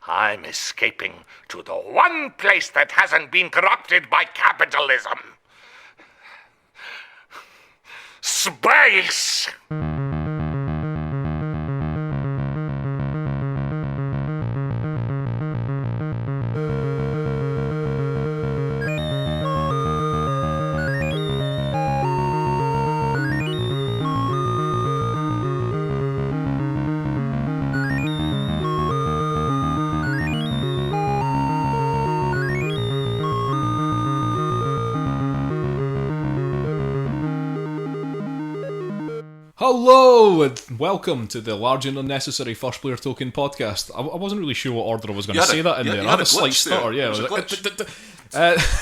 I'm escaping to the one place that hasn't been corrupted by capitalism. Space! Hello and welcome to the Large and Unnecessary First Player Token podcast. I wasn't really sure what order I was going to say that in there. I had a slight stutter, yeah.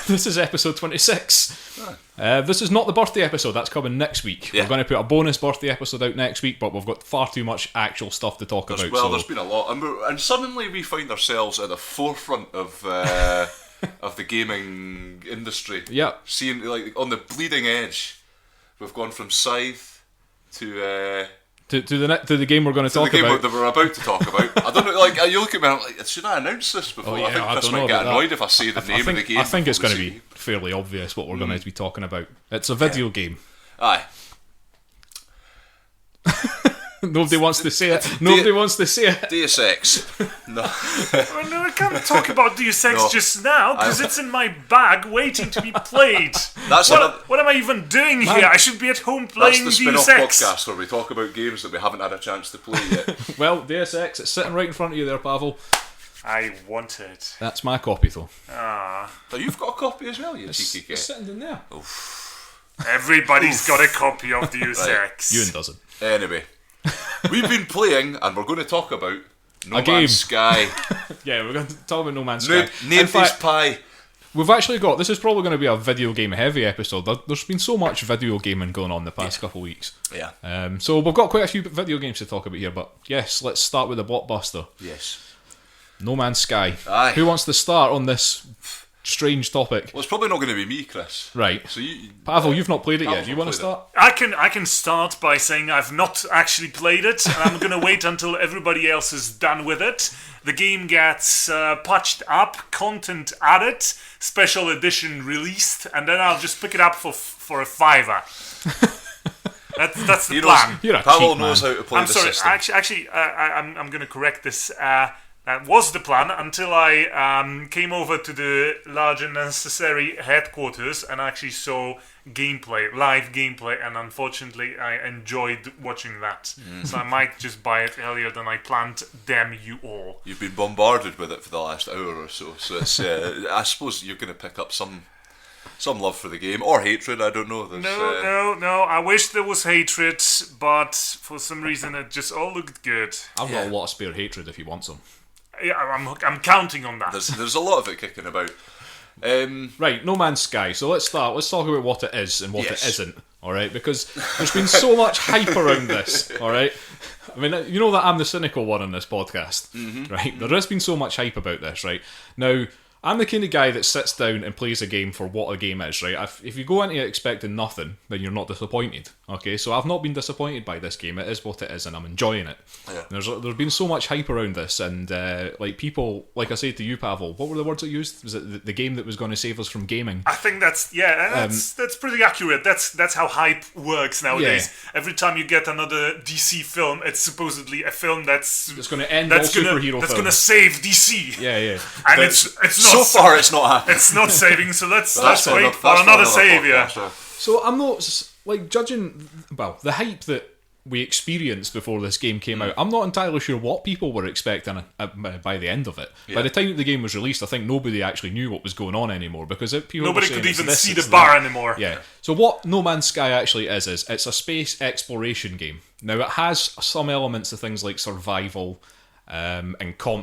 This is episode 26. This is not the birthday episode, that's coming next week. Yeah. We're going to put a bonus birthday episode out next week, but we've got far too much actual stuff to talk about. Well, there's been a lot, and suddenly we find ourselves at the forefront of of the gaming industry. Yeah. Seeing, like, on the bleeding edge. We've gone from Scythe to the game we're going to talk the game about. that we're about to talk about. I don't know, like, you look at me and I'm like, should I announce this before? I think Chris might get annoyed if I say the name of the game. I think it's going to be fairly obvious what we're going to be talking about. It's a video game. Aye. Nobody wants to say it. Nobody wants to say it. Deus Ex. No. Well, no, I can't talk about Deus Ex just now because it's in my bag waiting to be played. What am I even doing here? I should be at home playing Deus Ex. That's the spin-off podcast where we talk about games that we haven't had a chance to play yet. Well, Deus Ex, it's sitting right in front of you there, Pawel. I want it. That's my copy, though. So you've got a copy as well, you cheeky It's sitting in there. Everybody's got a copy of Deus Ex. Euan doesn't. Anyway, we've been playing, and we're going to talk about No game. Man's Sky. Yeah, we're going to talk about No Man's Sky. Name this pie. We've actually got, this is probably going to be a video game heavy episode. There's been so much video gaming going on the past couple of weeks. Yeah. So we've got quite a few video games to talk about here, but yes, let's start with the blockbuster. Yes. No Man's Sky. Aye. Who wants to start on this strange topic? Well, it's probably not going to be me, Chris. Right. So Pawel, you've not played it yet. Do you want to start? I can start by saying I've not actually played it, and I'm going to wait until everybody else is done with it. The game gets patched up, content added, special edition released, and then I'll just pick it up for a $5. That's the plan. Pawel knows how to play the system. Actually, I'm going to correct this. That was the plan until I came over to the Large and Necessary headquarters and actually saw live gameplay, and unfortunately I enjoyed watching that. So I might just buy it earlier than I planned. Damn you all. You've been bombarded with it for the last hour or so it's, I suppose you're going to pick up some love for the game, or hatred, I don't know. No, I wish there was hatred, but for some reason it just all looked good. I've got a lot of spare hatred if you want some. Yeah, I'm counting on that. There's a lot of it kicking about. Right, No Man's Sky. So let's start. Let's talk about what it is and what it isn't. All right, because there's been so much hype around this. All right, I mean, you know that I'm the cynical one on this podcast, right? There has been so much hype about this, right? Now, I'm the kind of guy that sits down and plays a game for what a game is, right? If you go into it expecting nothing, then you're not disappointed. Okay, so I've not been disappointed by this game. It is what it is, and I'm enjoying it. Yeah. There's been so much hype around this, and like people, like I said to you, Pawel, what were the words I used? Was it the game that was going to save us from gaming? I think that's pretty accurate. That's how hype works nowadays. Yeah. Every time you get another DC film, it's supposedly a film that's going to end all superhero films. That's going to save DC. Yeah. And it's not. So far, it's not happening. It's not saving. So let's wait for another savior. So I'm not like judging. Well, the hype that we experienced before this game came out, I'm not entirely sure what people were expecting by the end of it. Yeah. By the time that the game was released, I think nobody actually knew what was going on anymore, because nobody could even see the bar anymore. Yeah. So what No Man's Sky actually is it's a space exploration game. Now, it has some elements of things like survival and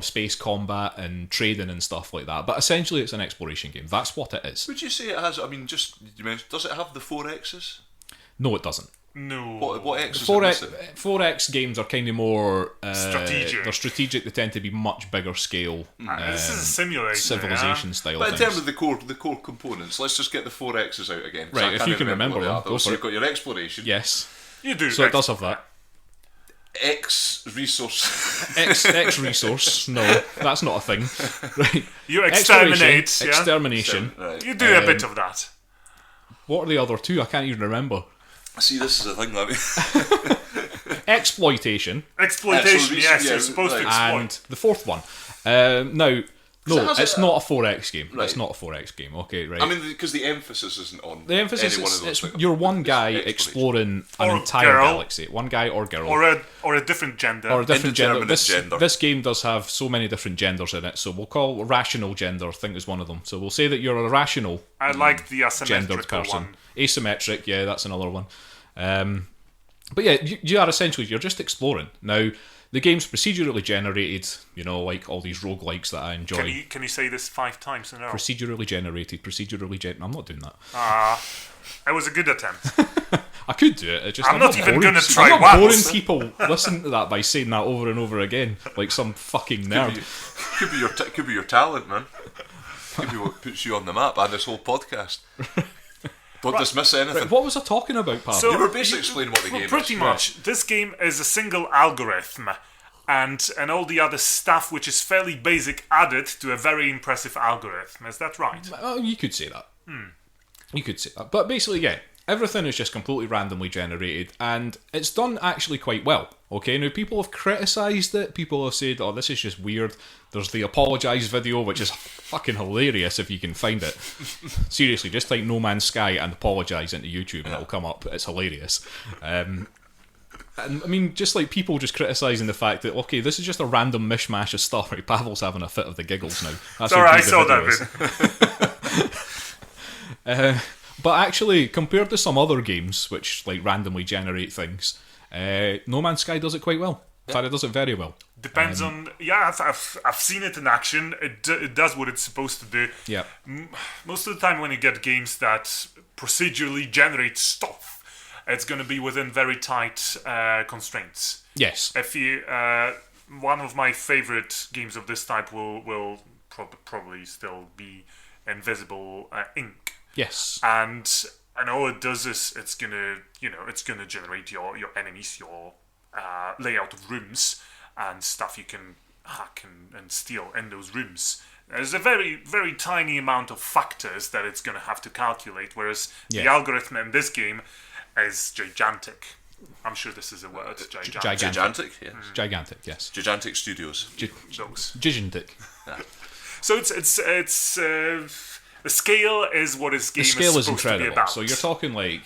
space combat and trading and stuff like that, but essentially it's an exploration game. That's what it is. Would you say it has? I mean, does it have the 4Xs? No, it doesn't. No. What X is 4X games are kind of more strategic. They're strategic. They tend to be much bigger scale. This is a simulator, civilization style. But in terms of the core components, let's just get the 4Xs out again. Right, if you can remember them. So you've got your exploration. Yes, you do. So it does have that. X resource. X resource. No, that's not a thing. Right. You exterminate. Yeah? Extermination. Right. You do a bit of that. What are the other two? I can't even remember. See, this is a thing that Exploitation. Exploitation, yes, yeah, you're supposed to exploit. And the fourth one. No, has it's a- not a 4X game. Right. It's not a 4X game. Okay, right. I mean, because the emphasis isn't on the emphasis any one of is those it's things. you're one guy It's exploring an Or entire girl. galaxy. One guy or girl. Or a different gender. Or a different gender. Indeterminate gender. This game does have so many different genders in it, so we'll call rational gender, I think is one of them. So we'll say that you're a rational I like the gendered asymmetrical person. one. Asymmetric, yeah, that's another one. But yeah, you are essentially, you're just exploring. Now, the game's procedurally generated, like all these roguelikes that I enjoy. Can you say this 5 times in a row? Procedurally generated. I'm not doing that. It was a good attempt. I could do it. I'm not even boring- gonna try I'm not boring once. people listening to that by saying that over and over again, like some fucking nerd. Could be your talent, man. Could be what puts you on the map and this whole podcast. Don't dismiss anything. What was I talking about, Pavel? You were basically explaining what the game is. Pretty much. This game is a single algorithm, and all the other stuff which is fairly basic added to a very impressive algorithm. Is that right? You could say that. You could say that. But basically, yeah, everything is just completely randomly generated, and it's done actually quite well. Okay, now people have criticised it. People have said, "Oh, this is just weird." There's the apologise video, which is fucking hilarious if you can find it. Seriously, just type No Man's Sky and apologise into YouTube, and it'll come up. It's hilarious. And I mean, just like people just criticising the fact that, okay, this is just a random mishmash of stuff. Right, Pavel's having a fit of the giggles now. That's how Sorry, I good the saw video that is. bit. But actually, compared to some other games which like randomly generate things, No Man's Sky does it quite well. In fact, it does it very well. Depends on. Yeah, I've seen it in action. It does what it's supposed to do. Yeah. Most of the time, when you get games that procedurally generate stuff, it's going to be within very tight constraints. Yes. If you, one of my favorite games of this type will probably still be Invisible Ink. Yes. And all it does is it's gonna generate your enemies, your layout of rooms and stuff you can hack and steal in those rooms. There's a very, very tiny amount of factors that it's going to have to calculate, whereas the algorithm in this game is gigantic. I'm sure this is a word. Gigantic, yes. Gigantic, yes. Gigantic Studios. Those. Gigantic. So it's the scale is what this game The scale is supposed to be incredible. about. So you're talking like,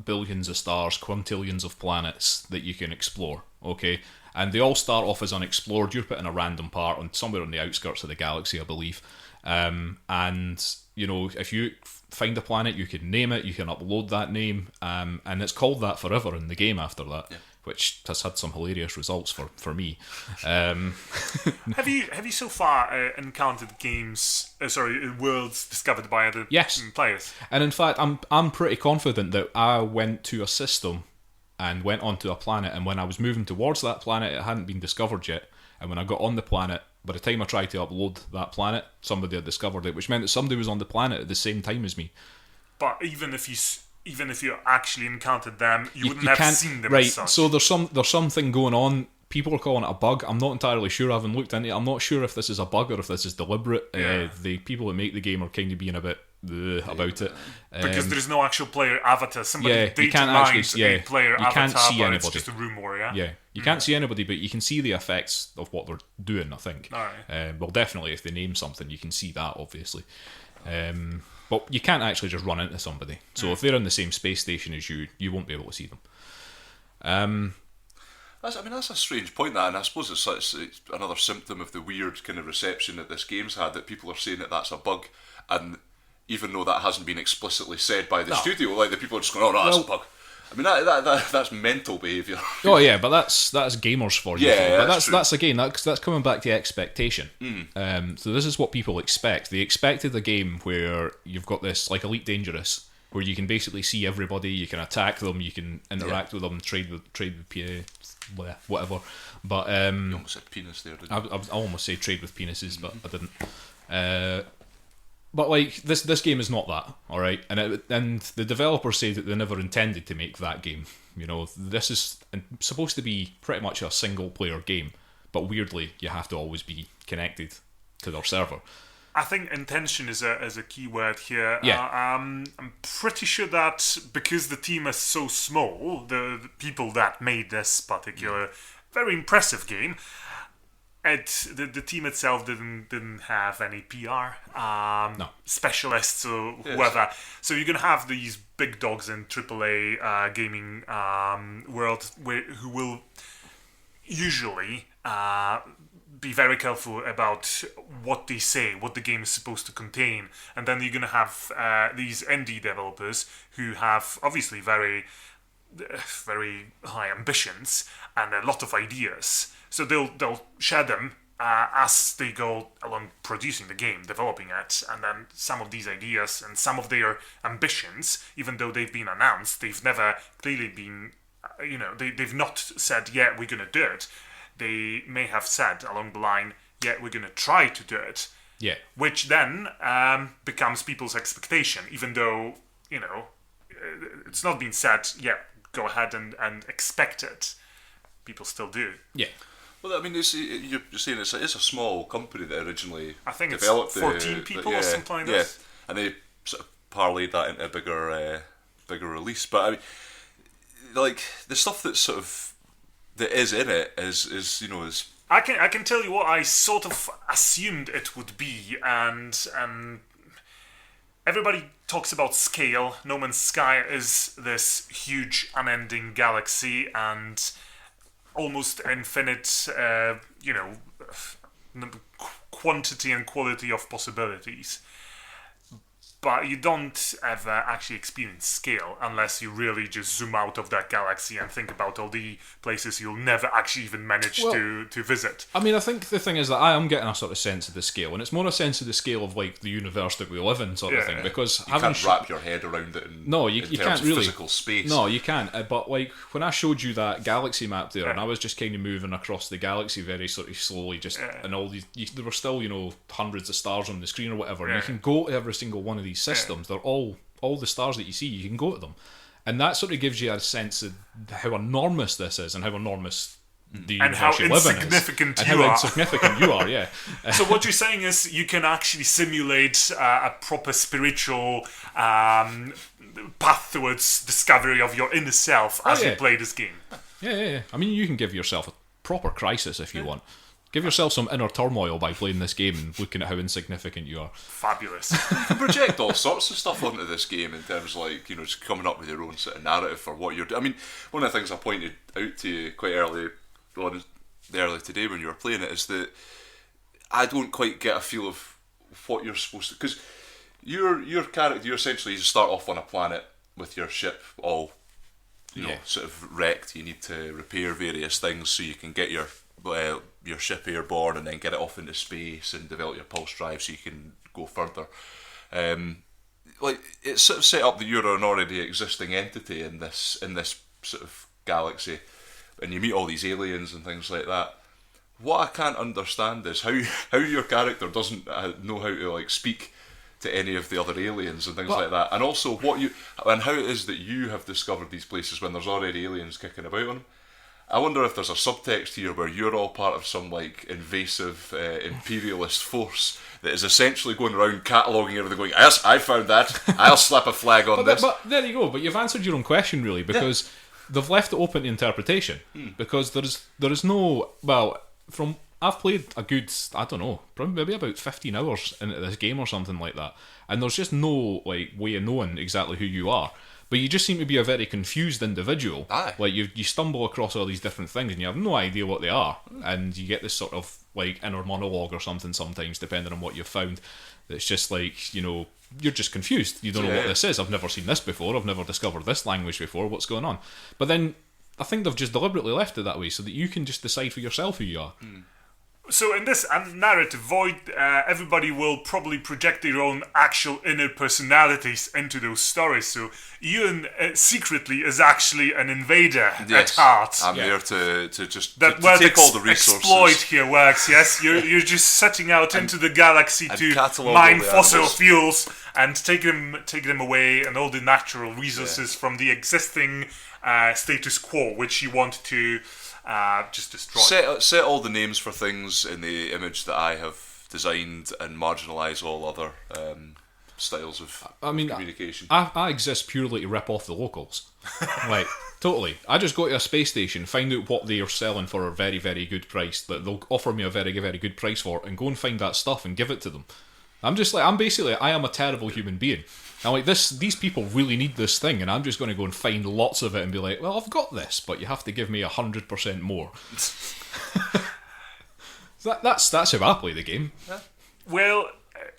billions of stars, quintillions of planets that you can explore, okay? And they all start off as unexplored. You're put in a random part on somewhere on the outskirts of the galaxy, I believe. And, if you find a planet, you can name it, you can upload that name, and it's called that forever in the game after that, which has had some hilarious results for me. Have you so far encountered worlds discovered by other players? And in fact, I'm pretty confident that I went to a system and went onto a planet, and when I was moving towards that planet, it hadn't been discovered yet. And when I got on the planet, by the time I tried to upload that planet, somebody had discovered it, which meant that somebody was on the planet at the same time as me. But even if you actually encountered them, you wouldn't have seen them. Right. As such. So there's something going on. People are calling it a bug. I'm not entirely sure. I haven't looked into it. I'm not sure if this is a bug or if this is deliberate. Yeah. The people that make the game are kind of being a bit about it. Because there is no actual player avatar. Somebody you can't actually. a player you avatar, can't see but anybody. it's just a room or Yeah, you can't see anybody, but you can see the effects of what they're doing, I think. Alright. Well, definitely, if they name something, you can see that, obviously. But you can't actually just run into somebody. So if they're in the same space station as you, you won't be able to see them. That's a strange point, that, and I suppose it's another symptom of the weird kind of reception that this game's had, that people are saying that that's a bug, and even though that hasn't been explicitly said by the studio, like the people are just going, "Oh no, that's a bug." I mean, that's mental behaviour. Oh yeah, but that's gamers for you. Yeah, but true. that's again that's coming back to expectation. So this is what people expect. They expected a game where you've got this like Elite Dangerous, where you can basically see everybody, you can attack them, you can interact with them, trade with whatever. But You almost said penis there, didn't you? I almost say trade with penises, but I didn't. But like this game is not that, all right, and the developers say that they never intended to make that game. You know, this is supposed to be pretty much a single player game, but weirdly you have to always be connected to their server. I think intention is a key word here. Yeah. I'm pretty sure that because the team is so small, the people that made this particular very impressive game, the team itself didn't have any PR specialists or whoever. So you're gonna have these big dogs in AAA gaming world who will usually be very careful about what they say, what the game is supposed to contain, and then you're gonna have these indie developers who have obviously very high ambitions and a lot of ideas. So they'll share them as they go along producing the game, developing it, and then some of these ideas and some of their ambitions, even though they've been announced, they've never clearly been, they've not said, yeah, we're going to do it. They may have said along the line, yeah, we're going to try to do it. Yeah. Which then becomes people's expectation, even though, it's not been said, yeah, go ahead and expect it. People still do. Yeah. Well, I mean, you're saying it's a small company that originally I think developed it's 14 people or something like this. Yeah, and they sort of parlayed that into a bigger release. But I mean, like the stuff that's sort of that is in it is I can tell you what I sort of assumed it would be, and everybody talks about scale. No Man's Sky is this huge, unending galaxy and almost infinite, quantity and quality of possibilities. But you don't ever actually experience scale unless you really just zoom out of that galaxy and think about all the places you'll never actually even manage to visit. I mean, I think the thing is that I am getting a sort of sense of the scale, and it's more a sense of the scale of like the universe that we live in, sort of thing. Because you can't wrap your head around it. You terms can't of really physical space. No, you can't. But like when I showed you that galaxy map there, and I was just kind of moving across the galaxy very sort of slowly, and all these, there were still hundreds of stars on the screen or whatever. And you can go to every single one of these systems. They're all the stars that you see, you can go to them, and that sort of gives you a sense of how enormous this is and how enormous the universe you live in is, and how insignificant you are. Yeah. So what you're saying is you can actually simulate a proper spiritual path towards discovery of your inner self as you play this game. Yeah. I mean, you can give yourself a proper crisis if you want. Give yourself some inner turmoil by playing this game and looking at how insignificant you are. Fabulous. You can project all sorts of stuff onto this game in terms of like, just coming up with your own sort of narrative for what you're doing. I mean, one of the things I pointed out to you quite early today when you were playing it is that I don't quite get a feel of what you're supposed to... Because your character, you essentially start off on a planet with your ship all, sort of wrecked. You need to repair various things so you can get your ship airborne and then get it off into space and develop your pulse drive so you can go further. It's sort of set up that you're an already existing entity in this sort of galaxy, and you meet all these aliens and things like that. What I can't understand is how your character doesn't know how to like speak to any of the other aliens and things like that, and also how it is that you have discovered these places when there's already aliens kicking about on them. I wonder if there's a subtext here where you're all part of some like invasive imperialist force that is essentially going around cataloguing everything, going, yes, I found that, I'll slap a flag on this. But there you go, but you've answered your own question really, because they've left it open to interpretation, because there is no, I've played a good, I don't know, probably maybe about 15 hours into this game or something like that, and there's just no like way of knowing exactly who you are. But you just seem to be a very confused individual. Aye. Like you stumble across all these different things and you have no idea what they are, and you get this sort of like inner monologue or something sometimes, depending on what you've found. It's just like you're just confused. You don't know what this is. I've never seen this before. I've never discovered this language before. What's going on? But then I think they've just deliberately left it that way so that you can just decide for yourself who you are. So in this narrative void, everybody will probably project their own actual inner personalities into those stories. So Euan secretly is actually an invader at heart. I'm there to just That to word take all the resources. exploit here works. Yes, you're just setting out into the galaxy to catalogue mine all the fossil animals. fuels and take them away, and all the natural resources from the existing status quo, which you want to just destroy. Set all the names for things in the image that I have designed and marginalise all other styles of communication. I exist purely to rip off the locals. Like, totally. I just go to a space station, find out what they are selling for a very, very good price, that they'll offer me a very, very good price for, and go and find that stuff and give it to them. I am a terrible human being. Now, like, these people really need this thing, and I'm just going to go and find lots of it and be like, well, I've got this, but you have to give me 100% more. That's how I play the game. Well,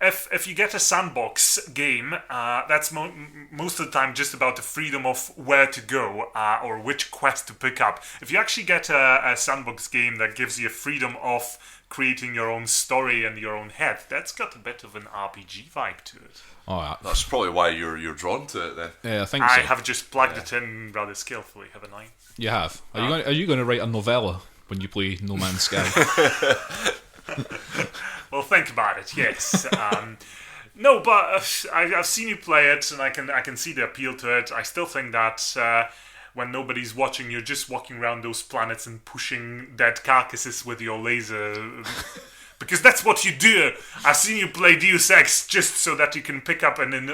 if you get a sandbox game, that's most of the time just about the freedom of where to go or which quest to pick up. If you actually get a sandbox game that gives you freedom of creating your own story in your own head, that's got a bit of an RPG vibe to it. Oh, yeah. That's probably why you're drawn to it then. Yeah, I think I so. have just plugged it in rather skillfully, haven't I? You have. Are you going to write a novella when you play No Man's Sky? Well, think about it. Yes. No, but I've seen you play it, and I can see the appeal to it. I still think that when nobody's watching, you're just walking around those planets and pushing dead carcasses with your laser. Because that's what you do. I've seen you play Deus Ex just so that you can pick up an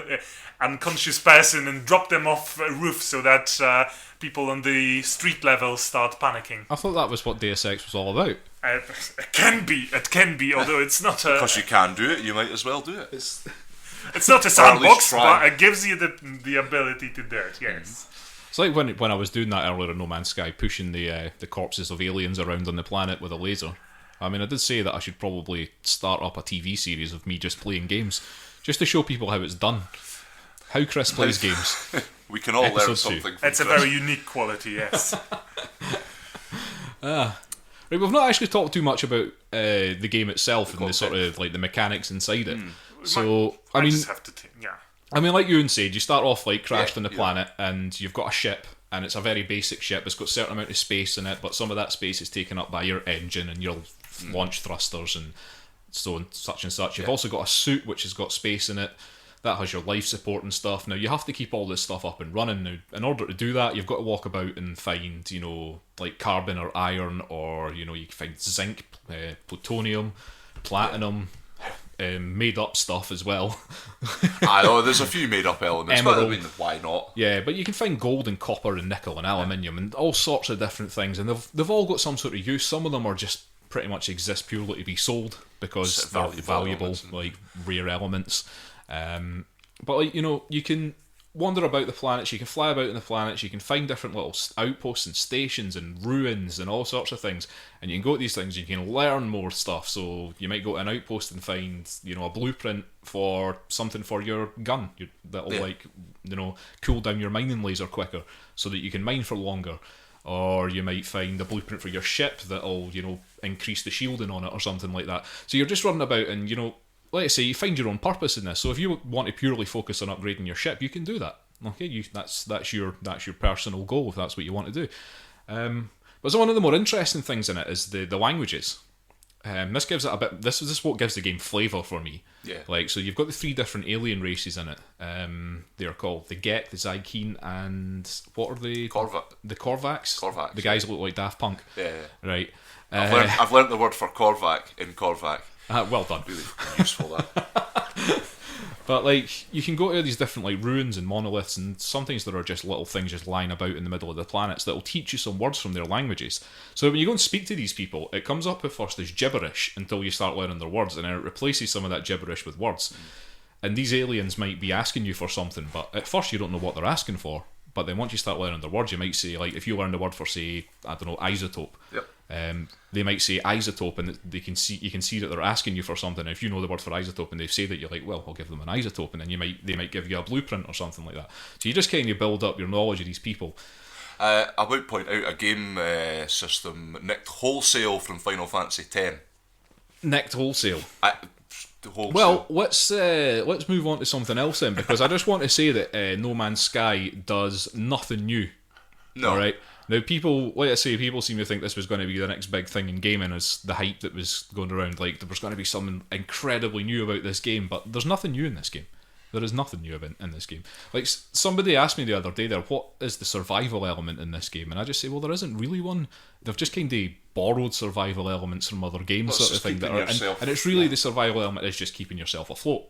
unconscious person and drop them off a roof so that people on the street level start panicking. I thought that was what Deus Ex was all about. It can be, although it's not a... Because you can do it, you might as well do it. It's not a sandbox, but it gives you the ability to do it, yes. It's like when I was doing that earlier in No Man's Sky, pushing the corpses of aliens around on the planet with a laser. I mean, I did say that I should probably start up a TV series of me just playing games, just to show people how it's done. How Chris plays games. We can all learn Episode 2. something from It's a Chris. very unique quality, yes. Right, we've not actually talked too much about the game itself and the sort of like the mechanics inside it. So I mean, just have to I mean, like Euan said, you start off like crashed on the planet, and you've got a ship, and it's a very basic ship. It's got a certain amount of space in it, but some of that space is taken up by your engine and your launch thrusters and so and such. You've also got a suit which has got space in it. That has your life support and stuff. Now, you have to keep all this stuff up and running. Now, in order to do that, you've got to walk about and find, like carbon or iron, or, you can find zinc, plutonium, platinum, made up stuff as well. I know, there's a few made up elements, but I Emerald. mean, why not? Yeah, but you can find gold and copper and nickel and aluminium and all sorts of different things, and they've all got some sort of use. Some of them are just pretty much exist purely to be sold because they're valuable, like rare elements. But like you can wander about the planets, you can fly about in the planets, you can find different little outposts and stations and ruins and all sorts of things, and you can go to these things, you can learn more stuff. So you might go to an outpost and find a blueprint for something for your gun that'll cool down your mining laser quicker so that you can mine for longer. Or you might find a blueprint for your ship that'll increase the shielding on it or something like that. So you're just running about and let's say you find your own purpose in this. So if you want to purely focus on upgrading your ship, you can do that. Okay, that's your personal goal if that's what you want to do. But so one of the more interesting things in it is the languages. This gives it a bit. This is what gives the game flavour for me. Yeah. Like, so you've got the 3 different alien races in it. They are called the Gek, the Zykeene, and what are they? The Korvax. Korvax. The guys that look like Daft Punk. Yeah. Right. I've learnt the word for Korvac in Korvac. Well done. Really useful, that. But like, you can go to these different like ruins and monoliths, and sometimes there are just little things just lying about in the middle of the planets that will teach you some words from their languages. So when you go and speak to these people, it comes up at first as gibberish until you start learning their words, and then it replaces some of that gibberish with words. And these aliens might be asking you for something, but at first you don't know what they're asking for. But then once you start learning their words, you might say, like, if you learn the word for, say, I don't know, isotope. Yep. They might say isotope, and you can see that they're asking you for something. And if you know the word for isotope and they say that, you're like, well, I'll give them an isotope, and then they might give you a blueprint or something like that. So you just kind of build up your knowledge of these people. I would point out a game system nicked wholesale from Final Fantasy X. Nicked wholesale. Wholesale. Well, let's move on to something else then, because I just want to say that No Man's Sky does nothing new. No. All right. Now, people seem to think this was going to be the next big thing in gaming, as the hype that was going around. Like, there was going to be something incredibly new about this game, but there's nothing new in this game. There is nothing new in this game. Like, somebody asked me the other day there, what is the survival element in this game? And I just say, well, there isn't really one. They've just kind of borrowed survival elements from other games, sort of thing. And it's really the survival element is just keeping yourself afloat.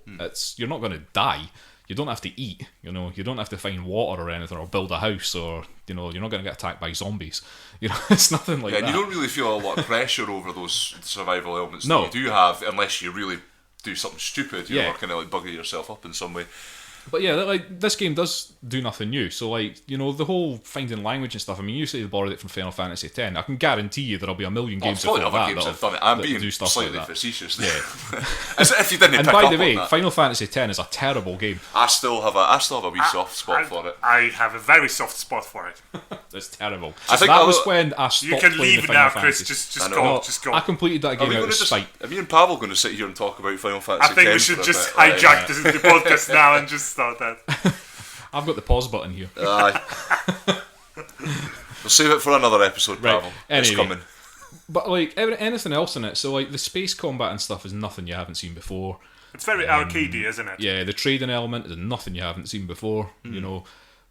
You're not going to die. You don't have to eat. You don't have to find water or anything, or build a house, or you're not going to get attacked by zombies. It's nothing like that. And you don't really feel a lot of pressure over those survival elements No. that you do have, unless you really do something stupid, Yeah. or kind of like bugging yourself up in some way. But yeah, like, this game does do nothing new. So, like, the whole finding language and stuff. I mean, you say they borrowed it from Final Fantasy X. I can guarantee you there'll be a million games Probably before other that games that'll- have done it. I'm that being do stuff slightly like that. facetious. Yeah. As if you didn't And pick by up the way, on that. Final Fantasy X is a terrible game. I still have a wee soft spot for it. I have a very soft spot for it. It's terrible. I think that I'll- was when I stopped You can playing leave the it Final now, Chris. Fantasies. Just I go. know. Just go. I completed that game out of spite. Are me and Pawel going to sit here and talk about Final Fantasy I think we X should for a just bit? hijack the podcast now and just start that. I've got the pause button here. Aye. We'll save it for another episode, Right. Pawel. It's Anyway. coming. But like anything else in it, so like the space combat and stuff is nothing you haven't seen before. It's very arcadey, isn't it? Yeah, the trading element is nothing you haven't seen before.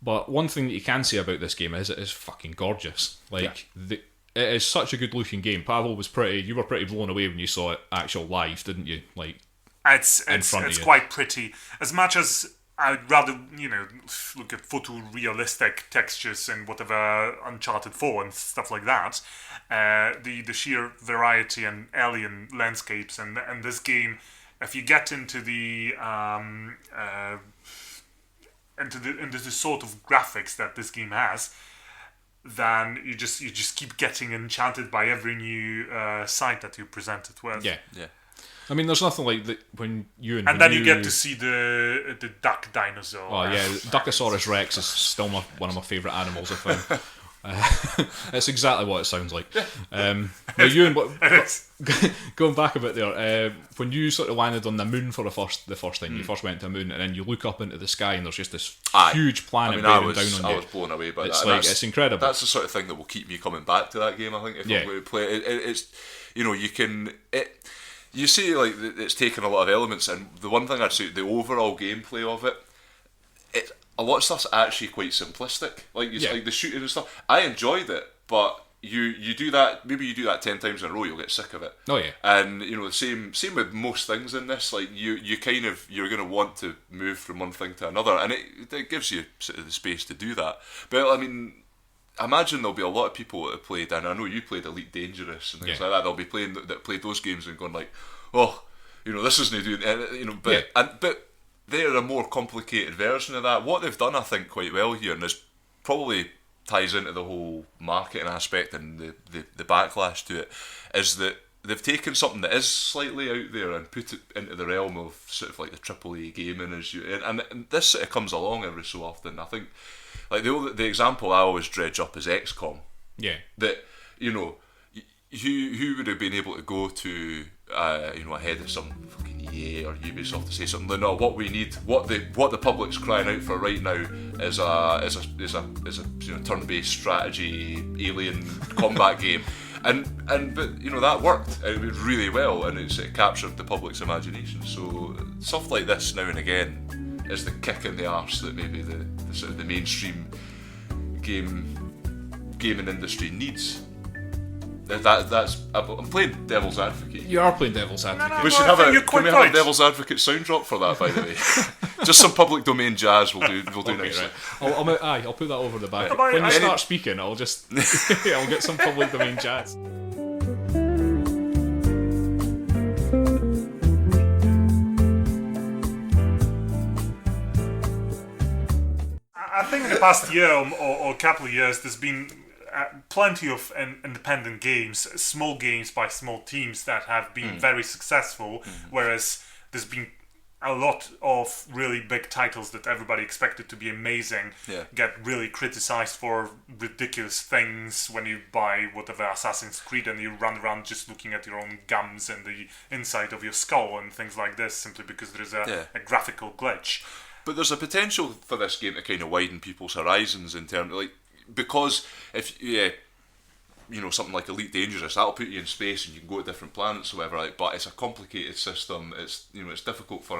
But one thing that you can say about this game is it is fucking gorgeous. Like it is such a good looking game. Pawel you were pretty blown away when you saw it actual live, didn't you? Like It's front of you. quite pretty. As much as I'd rather look at photorealistic textures and whatever Uncharted 4 and stuff like that. The sheer variety and alien landscapes and this game, if you get into the into the sort of graphics that this game has, then you just keep getting enchanted by every new sight that you're presented with. yeah. Yeah. I mean, there's nothing like that when you And then you get to see the duck dinosaur. Oh yeah, Duckosaurus Rex is still one of my favourite animals I found. It's exactly what it sounds like. Now, Euan, going back a bit there, when you sort of landed on the moon for the first time, you first went to a moon, and then you look up into the sky, and there's just this huge planet bearing down on you. I was blown away by It's that. like it's incredible. That's the sort of thing that will keep me coming back to that game. I think if I'm going to play it, it's you can. You see, like it's taken a lot of elements, and the one thing I'd say, the overall gameplay of it, a lot of stuff's actually quite simplistic. Like like the shooting and stuff. I enjoyed it, but you do that. Maybe you do that 10 times in a row, you'll get sick of it. Oh yeah. And the same with most things in this. Like you're going to want to move from one thing to another, and it gives you sort of the space to do that. But I mean, I imagine there'll be a lot of people that have played, and I know you played Elite Dangerous and things like that. They'll be playing that played those games and going like, oh, this isn't doing, but they're a more complicated version of that. What they've done, I think, quite well here, and this probably ties into the whole marketing aspect and the backlash to it, is that they've taken something that is slightly out there and put it into the realm of sort of like the AAA gaming, and this sort of comes along every so often. I think. Like the example I always dredge up is XCOM. Yeah. That who would have been able to go to ahead of some fucking EA or Ubisoft to say something. No, what we need, what the public's crying out for right now is a turn-based strategy alien combat game. But that worked. It was really well, and it captured the public's imagination. So stuff like this now and again is the kick in the arse that maybe the sort of the mainstream gaming industry needs. I'm playing devil's advocate. You are playing devil's advocate. We should I have think you're can quite we have right. a devil's advocate sound drop for that, by the way? Just some public domain jazz will do Okay, nicely. right. I'll put that over the back. But When you I- start speaking, I'll just I'll get some public domain jazz. I think in the past year or couple of years, there's been plenty of independent games, small games by small teams that have been very successful. Whereas there's been a lot of really big titles that everybody expected to be amazing get really criticized for ridiculous things when you buy whatever Assassin's Creed and you run around just looking at your own gums and the inside of your skull and things like this simply because there's a graphical glitch. But there's a potential for this game to kind of widen people's horizons in terms of, like, because if something like Elite Dangerous, that'll put you in space and you can go to different planets or whatever, like, but it's a complicated system. It's it's difficult for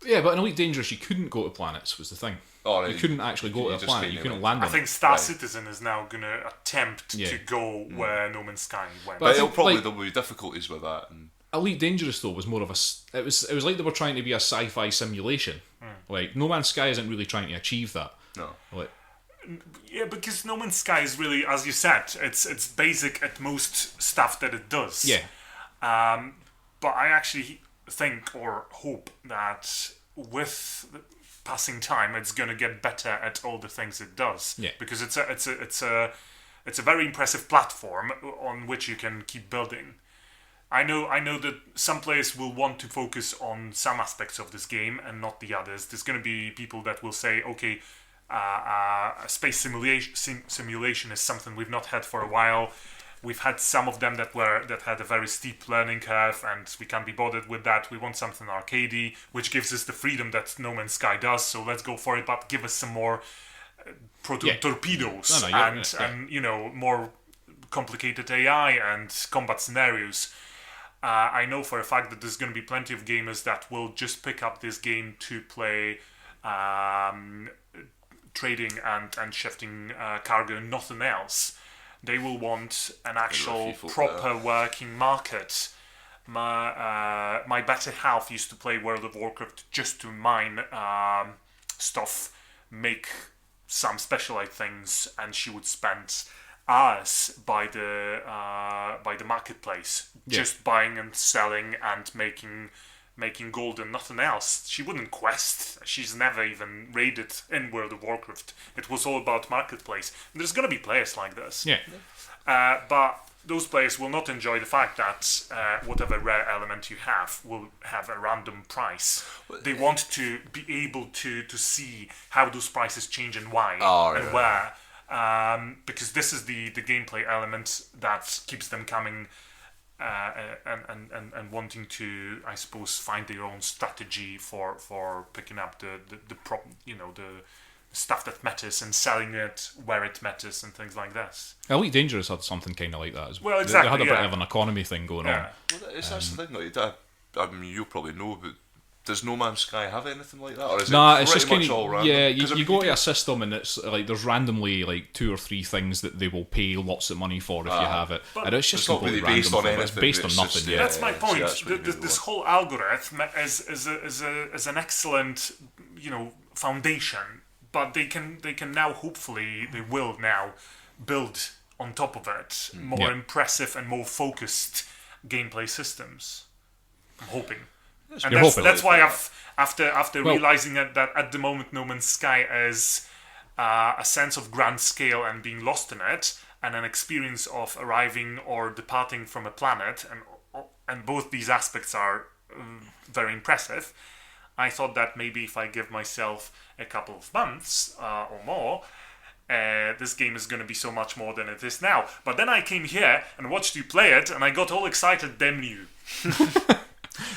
yeah, but in Elite Dangerous you couldn't go to planets was the thing. Oh, right. You couldn't actually go to a planet. You couldn't land on I think Star Citizen is now going to attempt to go where No Man's Sky went. But there'll be difficulties with that. And Elite Dangerous though was more of it was like they were trying to be a sci-fi simulation. Like No Man's Sky isn't really trying to achieve that. No. Like, yeah, because No Man's Sky is really, as you said, it's basic at most stuff that it does. Yeah. But I actually think or hope that with passing time, it's going to get better at all the things it does. Yeah. Because it's a very impressive platform on which you can keep building. I know that some players will want to focus on some aspects of this game and not the others. There's going to be people that will say, okay, space simulation is something we've not had for a while. We've had some of them that had a very steep learning curve, and we can't be bothered with that. We want something arcadey, which gives us the freedom that No Man's Sky does. So let's go for it, but give us some more torpedoes and more complicated AI and combat scenarios. I know for a fact that there's going to be plenty of gamers that will just pick up this game to play trading and shifting cargo, nothing else. They will want an actual proper working market. My better half used to play World of Warcraft just to mine stuff, make some specialized things, and she would spend hours by the marketplace, just buying and selling and making gold and nothing else. She wouldn't quest. She's never even raided in World of Warcraft. It was all about marketplace. And there's going to be players like this. Yeah. But those players will not enjoy the fact that whatever rare element you have will have a random price. They want to be able to see how those prices change and why and where. Because this is the gameplay element that keeps them coming and wanting to, I suppose, find their own strategy for picking up the stuff that matters and selling it where it matters and things like this. Elite Dangerous had something kind of like that as well. Well, exactly. They had a bit of an economy thing going on. Well, that's the thing. Like, I mean, you'll probably know, but does No Man's Sky have anything like that, or is it's just pretty kind much all of random? yeah. You go to a system and it's like there's randomly like 2 or 3 things that they will pay lots of money for if you have it, and it's just not really completely based on random. anything. It's based on nothing. That's my point. That's This whole algorithm is an excellent foundation, but they can now they will now build on top of it more impressive and more focused gameplay systems. I'm hoping. And that's why after realizing that at the moment No Man's Sky is a sense of grand scale and being lost in it, and an experience of arriving or departing from a planet, and both these aspects are very impressive. I thought that maybe if I give myself a couple of months or more, this game is going to be so much more than it is now. But then I came here and watched you play it, and I got all excited. Damn you!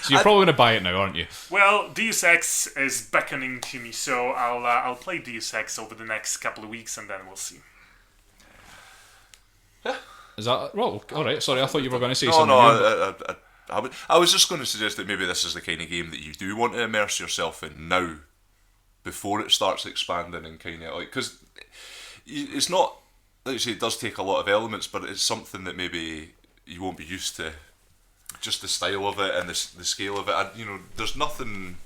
So you're probably going to buy it now, aren't you? Well, Deus Ex is beckoning to me, so I'll play Deus Ex over the next couple of weeks, and then we'll see. Is that well? All right. Sorry, I thought you were going to say No, something. I was just going to suggest that maybe this is the kind of game that you do want to immerse yourself in now, before it starts expanding and kind of like, because it's not, like you say, it does take a lot of elements, but it's something that maybe you won't be used to. Just the style of it and the scale of it. And, there's nothing.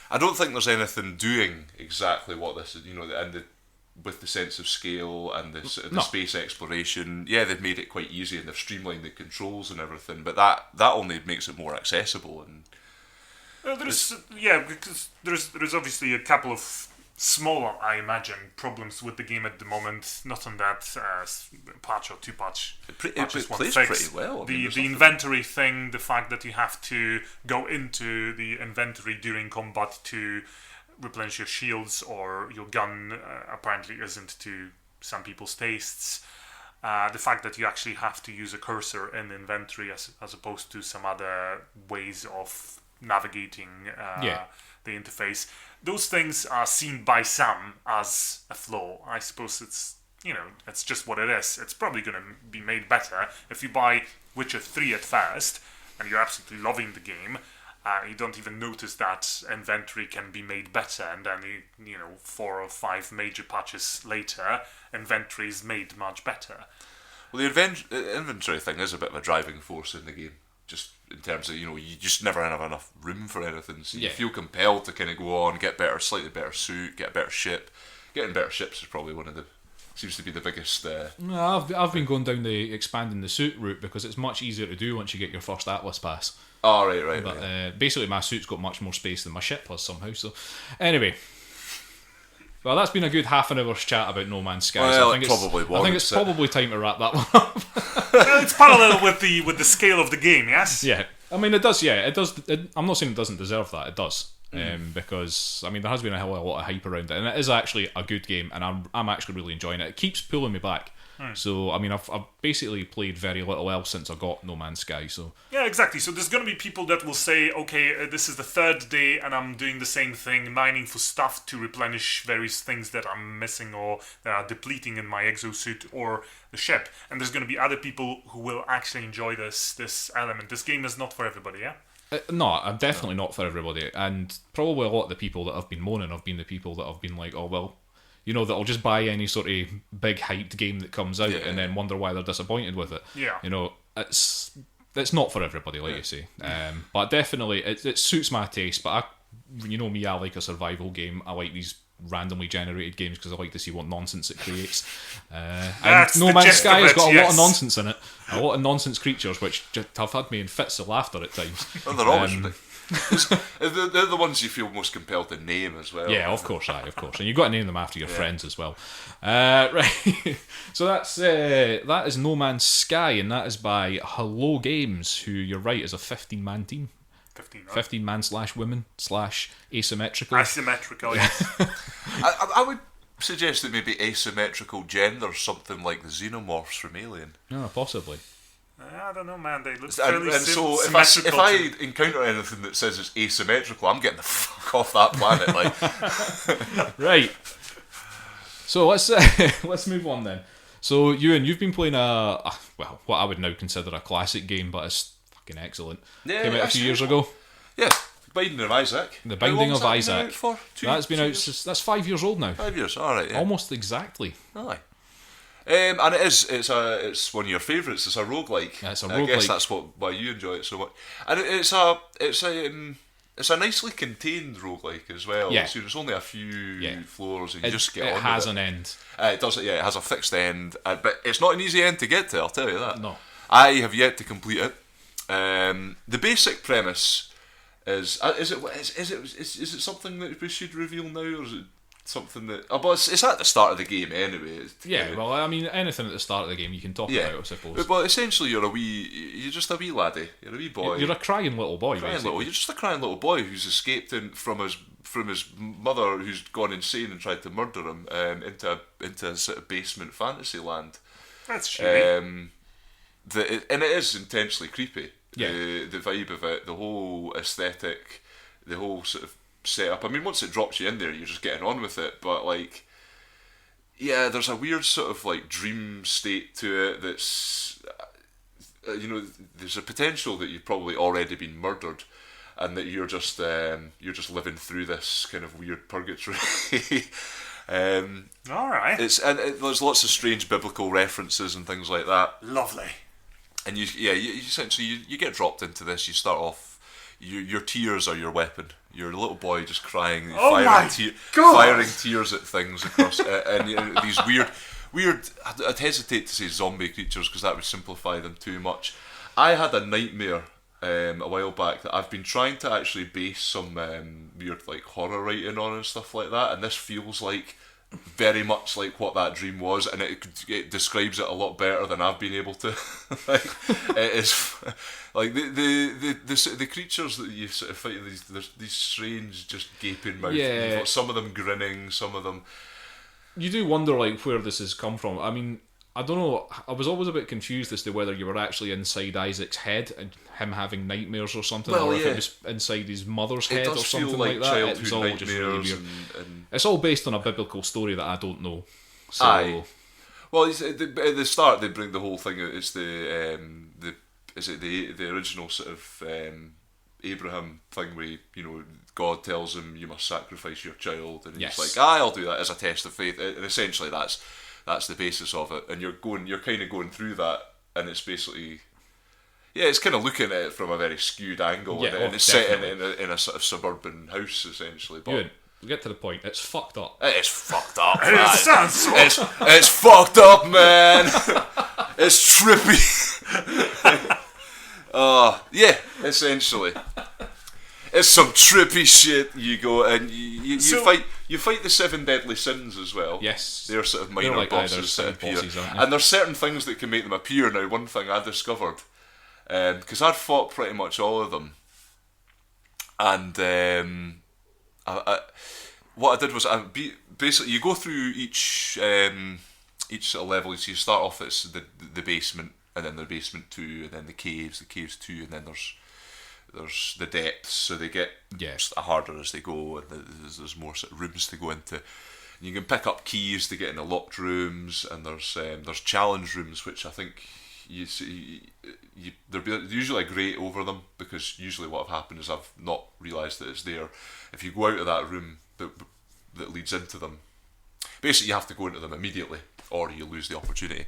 I don't think there's anything doing exactly what this is. With the sense of scale and the space exploration. Yeah, they've made it quite easy and they've streamlined the controls and everything. But that only makes it more accessible. And because there's obviously a couple of smaller, I imagine, problems with the game at the moment. Not on that patch or 2 patches. It plays fix. pretty well. The inventory thing, the fact that you have to go into the inventory during combat to replenish your shields or your gun apparently isn't to some people's tastes. The fact that you actually have to use a cursor in the inventory as opposed to some other ways of navigating the interface. Those things are seen by some as a flaw. I suppose it's just what it is. It's probably going to be made better if you buy Witcher 3 at first and you're absolutely loving the game. You don't even notice that inventory can be made better, and then 4 or 5 major patches later, inventory is made much better. Well, the inventory thing is a bit of a driving force in the game, just in terms of you just never have enough room for anything, so you feel compelled to kind of go on, get slightly better suit, get a better ship. Getting better ships is probably seems to be the biggest. No, I've been going down the expanding the suit route because it's much easier to do once you get your first Atlas pass. Oh, right. But basically, my suit's got much more space than my ship has somehow. So, anyway, well, that's been a good half an hour's chat about No Man's Sky. Well, so I think it's probably time to wrap that one up. Well, it's parallel with the scale of the game, yes. Yeah, I mean it does. Yeah, it does. I'm not saying it doesn't deserve that. It does. Because I mean there has been a hell of a lot of hype around it, and it is actually a good game, and I'm actually really enjoying it. It keeps pulling me back. So I mean I've basically played very little else since I got No Man's Sky. So yeah, exactly. So there's going to be people that will say, okay, this is the 3rd day, and I'm doing the same thing, mining for stuff to replenish various things that I'm missing or that are depleting in my exosuit or the ship. And there's going to be other people who will actually enjoy this element. This game is not for everybody, yeah. No, I'm definitely not for everybody, and probably a lot of the people that have been moaning have been the people that have been like, oh well, that'll just buy any sort of big hyped game that comes out and then wonder why they're disappointed with it. Yeah, it's not for everybody, like you say. But definitely it suits my taste. But me, I like a survival game. I like these randomly generated games because I like to see what nonsense it creates. And No Man's Sky has got a lot of nonsense in it, a lot of nonsense creatures which just have had me in fits of laughter at times. Well, they're always they're the ones you feel most compelled to name as well. Yeah, of course, and you've got to name them after your friends as well. Right, so that is No Man's Sky, and that is by Hello Games, who you're right is a 15-man team. 15-man /women /asymmetrical. Asymmetrical, yes. I would suggest that maybe asymmetrical gender something like the xenomorphs from Alien. No, possibly. I don't know, man. They look fairly so if I encounter anything that says it's asymmetrical, I'm getting the fuck off that planet. Like, right. So let's move on then. So Euan, you've been playing what I would now consider a classic game, but it's fucking excellent. Yeah, came out a few years ago. Yeah, Binding of Isaac. The Binding of Isaac. That's been out. That's 5 years old now. 5 years. All right. Yeah. Almost exactly. Aye. And it's one of your favourites. It's a roguelike. Yeah, it's a roguelike. I guess that's why you enjoy it so much. And it's a nicely contained roguelike as well. Yeah. So there's only a few floors, and you just get on. It has an end. It does. Yeah, it has a fixed end, but it's not an easy end to get to. I'll tell you that. No. I have yet to complete it. The basic premise is it something that we should reveal now, or is it something that? But it's at the start of the game anyway. Well, I mean, anything at the start of the game you can talk about, I suppose. But essentially, you're just a wee laddie. You're a wee boy. You're a crying little boy. You're just a crying little boy who's escaped from his mother, who's gone insane and tried to murder him, into a sort of basement fantasy land. That's shitty. And it is intensely creepy. Yeah. The vibe of it, the whole aesthetic, the whole sort of setup. I mean, once it drops you in there, you're just getting on with it. But like, yeah, there's a weird sort of like dream state to it. That's there's a potential that you've probably already been murdered, and that you're just living through this kind of weird purgatory. All right. There's lots of strange biblical references and things like that. Lovely. And you essentially you get dropped into this. You start off. Your tears are your weapon. You're a little boy just crying, firing tears at things across, and these weird. I'd hesitate to say zombie creatures because that would simplify them too much. I had a nightmare a while back that I've been trying to actually base some weird like horror writing on and stuff like that, and this feels like very much like what that dream was, and it describes it a lot better than I've been able to. Like, it is like the creatures that you sort of fight, these strange just gaping mouths. Yeah. You've got some of them grinning, some of them. You do wonder like where this has come from. I mean, I don't know. I was always a bit confused as to whether you were actually inside Isaac's head and him having nightmares or something, or if it was inside his mother's head or something feel like that. It was all childhood just really nightmares weird. and It's all based on a biblical story that I don't know. So, Aye. Well, at the start they bring the whole thing out. It's the original sort of Abraham thing where God tells him you must sacrifice your child, and Yes. he's like, I'll do that as a test of faith. And essentially that's the basis of it. And you're kind of going through that, and it's basically. Yeah, it's kind of looking at it from a very skewed angle, Yeah, and it's set definitely. in a sort of suburban house essentially. But Ewan, we get to the point. It's fucked up. it's fucked up. It Man. sounds so. It's fucked up, man. It's trippy. Yeah, essentially, it's some trippy shit. You go and you fight the 7 deadly sins as well. Yes. They're sort of minor like bosses either that appear, bosses, aren't they? and there's certain things that can make them appear. Now, one thing I discovered, because I'd fought pretty much all of them, and what I did was basically you go through each sort of level. So you start off as the basement, and then the basement 2, and then the caves 2, and then there's the depths. So they get harder as they go, and there's more sort of rooms to go into. And you can pick up keys to get into locked rooms, and there's challenge rooms, which I think you see. They're usually a grate over them, because usually what have happened is I've not realised that it's there. If you go out of that room that leads into them, basically you have to go into them immediately, or you lose the opportunity.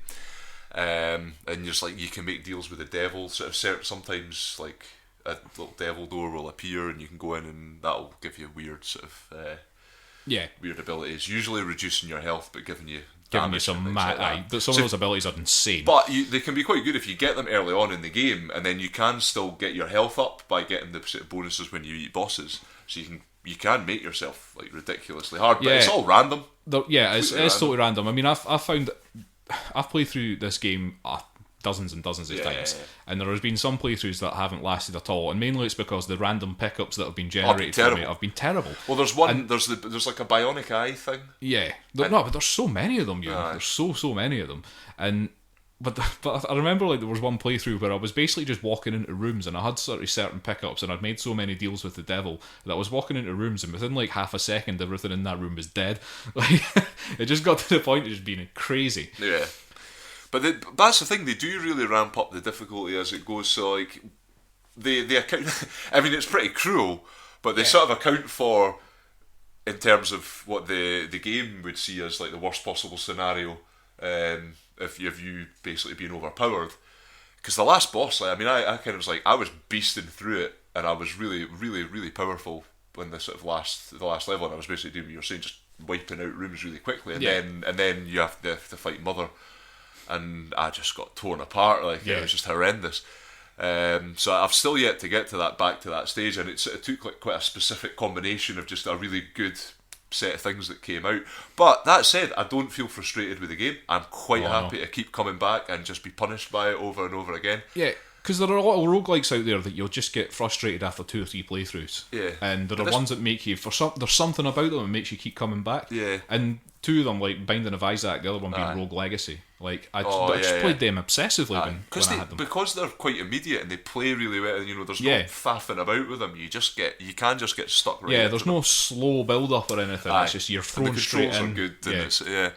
And just like you can make deals with the devil, sort of sometimes like a little devil door will appear, and you can go in, and that'll give you weird sort of weird abilities. Usually reducing your health, but giving you some mad. But some of those abilities are insane. But they can be quite good if you get them early on in the game, and then you can still get your health up by getting the sort of bonuses when you eat bosses. So you can make yourself like ridiculously hard, but it's all random. It's totally random. I mean, I've found I've played through this game dozens and dozens of times, and there has been some playthroughs that haven't lasted at all, and mainly it's because the random pickups that have been generated for me have been terrible. Well, there's one. There's like a bionic eye thing. Yeah, but there's so many of them. There's so many of them, and but I remember like there was one playthrough where I was basically just walking into rooms, and I had sort of certain pickups, and I'd made so many deals with the devil that I was walking into rooms, and within like half a second, everything in that room was dead. Like it just got to the point of just being crazy. Yeah. But that's the thing, they do really ramp up the difficulty as it goes, so like, they account, I mean it's pretty cruel, but they sort of account for, in terms of what the game would see as like the worst possible scenario, if you basically being overpowered. Because the last boss, like, I mean I kind of was like, I was beasting through it, and I was really, really, really powerful when the sort of the last level, and I was basically doing what you're saying, just wiping out rooms really quickly, and then you have to fight Mother. And I just got torn apart, it was just horrendous. So I've still yet to get back to that stage, and it took like quite a specific combination of just a really good set of things that came out. But that said, I don't feel frustrated with the game. I'm quite happy to keep coming back and just be punished by it over and over again. Yeah. Because there are a lot of roguelikes out there that you'll just get frustrated after 2 or 3 playthroughs. Yeah. And there are ones that make you, there's something about them that makes you keep coming back. Yeah. And 2 of them, like Binding of Isaac, the other one being Rogue Legacy. Like, I just played them obsessively when I had them. Because they're quite immediate and they play really well, and there's no faffing about with them. You can just get stuck right. Yeah, there's no slow build up or anything. It's just you're thrown straight in. The controls are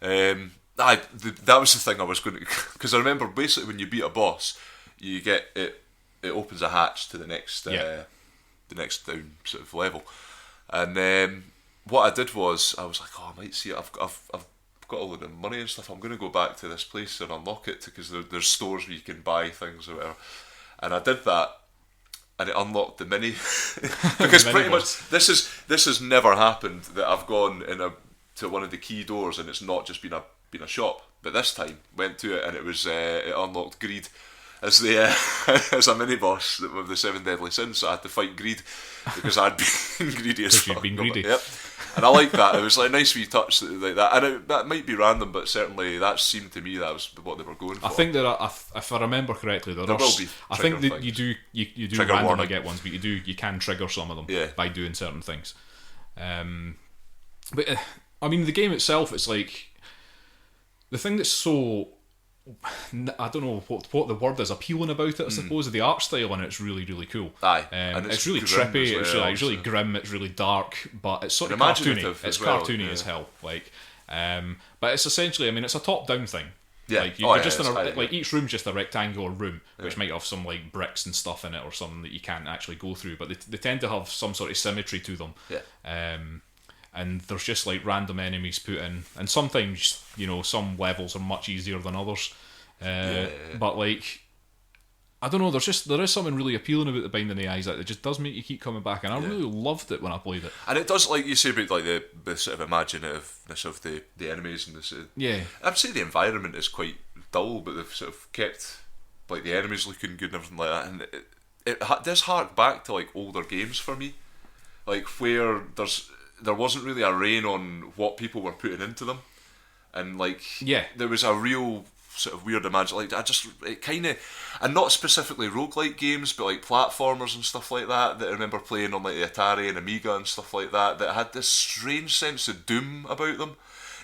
good. That was the thing I was going to, because I remember basically when you beat a boss, you get it opens a hatch to the next down sort of level, and what I did was I was like, I might see it. I've got all of the money and stuff. I'm going to go back to this place and unlock it, because there's stores where you can buy things or whatever, and I did that, and it unlocked the mini because pretty much this has never happened that I've gone to one of the key doors and it's not just been a shop, but this time went to it and it was it unlocked greed. as the as a mini boss of the 7 Deadly Sins. So I had to fight greed because I'd been greedy as fuck. You'd been greedy. Yep. And I like that. It was like a nice wee touch like that. And that might be random, but certainly that seemed to me that was what they were going for. I think that if I remember correctly, there will be. I think that you do Trigger randomly warning. get ones, but you can trigger some of them by doing certain things. But I mean, the game itself, it's like the thing that's so, I don't know what the word is, appealing about it. I suppose the art style in it's really, really cool. Aye, and it's really grim trippy. as well, It's really grim. It's really dark, but it's sort of imaginative cartoony. It's as well, cartoony as hell. Like, but it's essentially, I mean, it's a top-down thing. Yeah. Like you're just it's like each room's just a rectangular room, which might have some like bricks and stuff in it or something that you can't actually go through, but they tend to have some sort of symmetry to them. Yeah. And there's just like random enemies put in, and sometimes some levels are much easier than others. But like, I don't know, there is something really appealing about the Binding of Isaac that just does make you keep coming back, and I really loved it when I played it. And it does, like you say about like the sort of imaginativeness of the enemies and I'd say the environment is quite dull, but they've sort of kept like the enemies looking good and everything like that, and it does hark back to like older games for me, like where there wasn't really a rein on what people were putting into them, and like there was a real sort of weird imagine, like it kind of, and not specifically roguelike games, but like platformers and stuff like that I remember playing on like the Atari and Amiga and stuff like that had this strange sense of doom about them,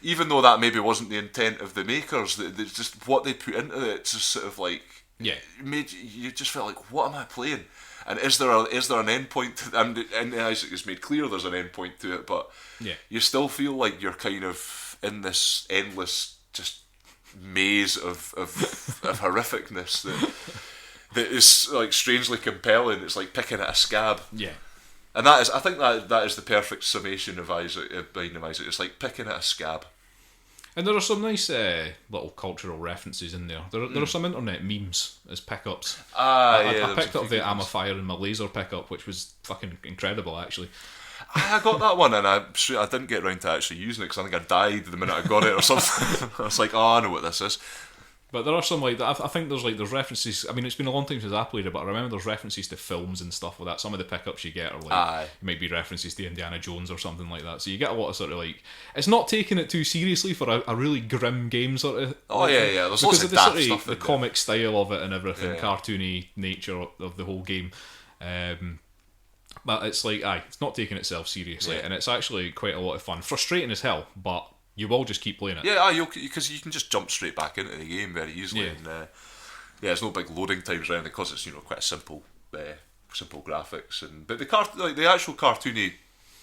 even though that maybe wasn't the intent of the makers. That just what they put into it just sort of like made you just felt like, what am I playing? And is there an end point to, and Isaac has made clear there's an end point to it, but you still feel like you're kind of in this endless just maze of horrificness that is like strangely compelling. It's like picking at a scab. Yeah. And I think that is the perfect summation of Binding of Isaac. It's like picking at a scab. And there are some nice little cultural references in there. There are some internet memes as pickups. I picked up the "I'm a fire" and my laser pickup, which was fucking incredible, actually. I got that one, and I didn't get around to actually using it because I think I died the minute I got it or something. I was like, oh, I know what this is. But there are some like that. I think there's references. I mean, it's been a long time since I played it, but I remember there's references to films and stuff like that. Some of the pickups you get are like might be references to Indiana Jones or something like that. So you get a lot of sort of like, it's not taking it too seriously for a really grim game sort of. Oh yeah. There's lots of the daft sort of stuff. The comic style of it and everything, cartoony nature of the whole game. But it's like, it's not taking itself seriously, and it's actually quite a lot of fun. Frustrating as hell, but you will just keep playing it. Yeah, because you can just jump straight back into the game very easily. And there's no big loading times around because it's quite a simple graphics, but the actual cartoony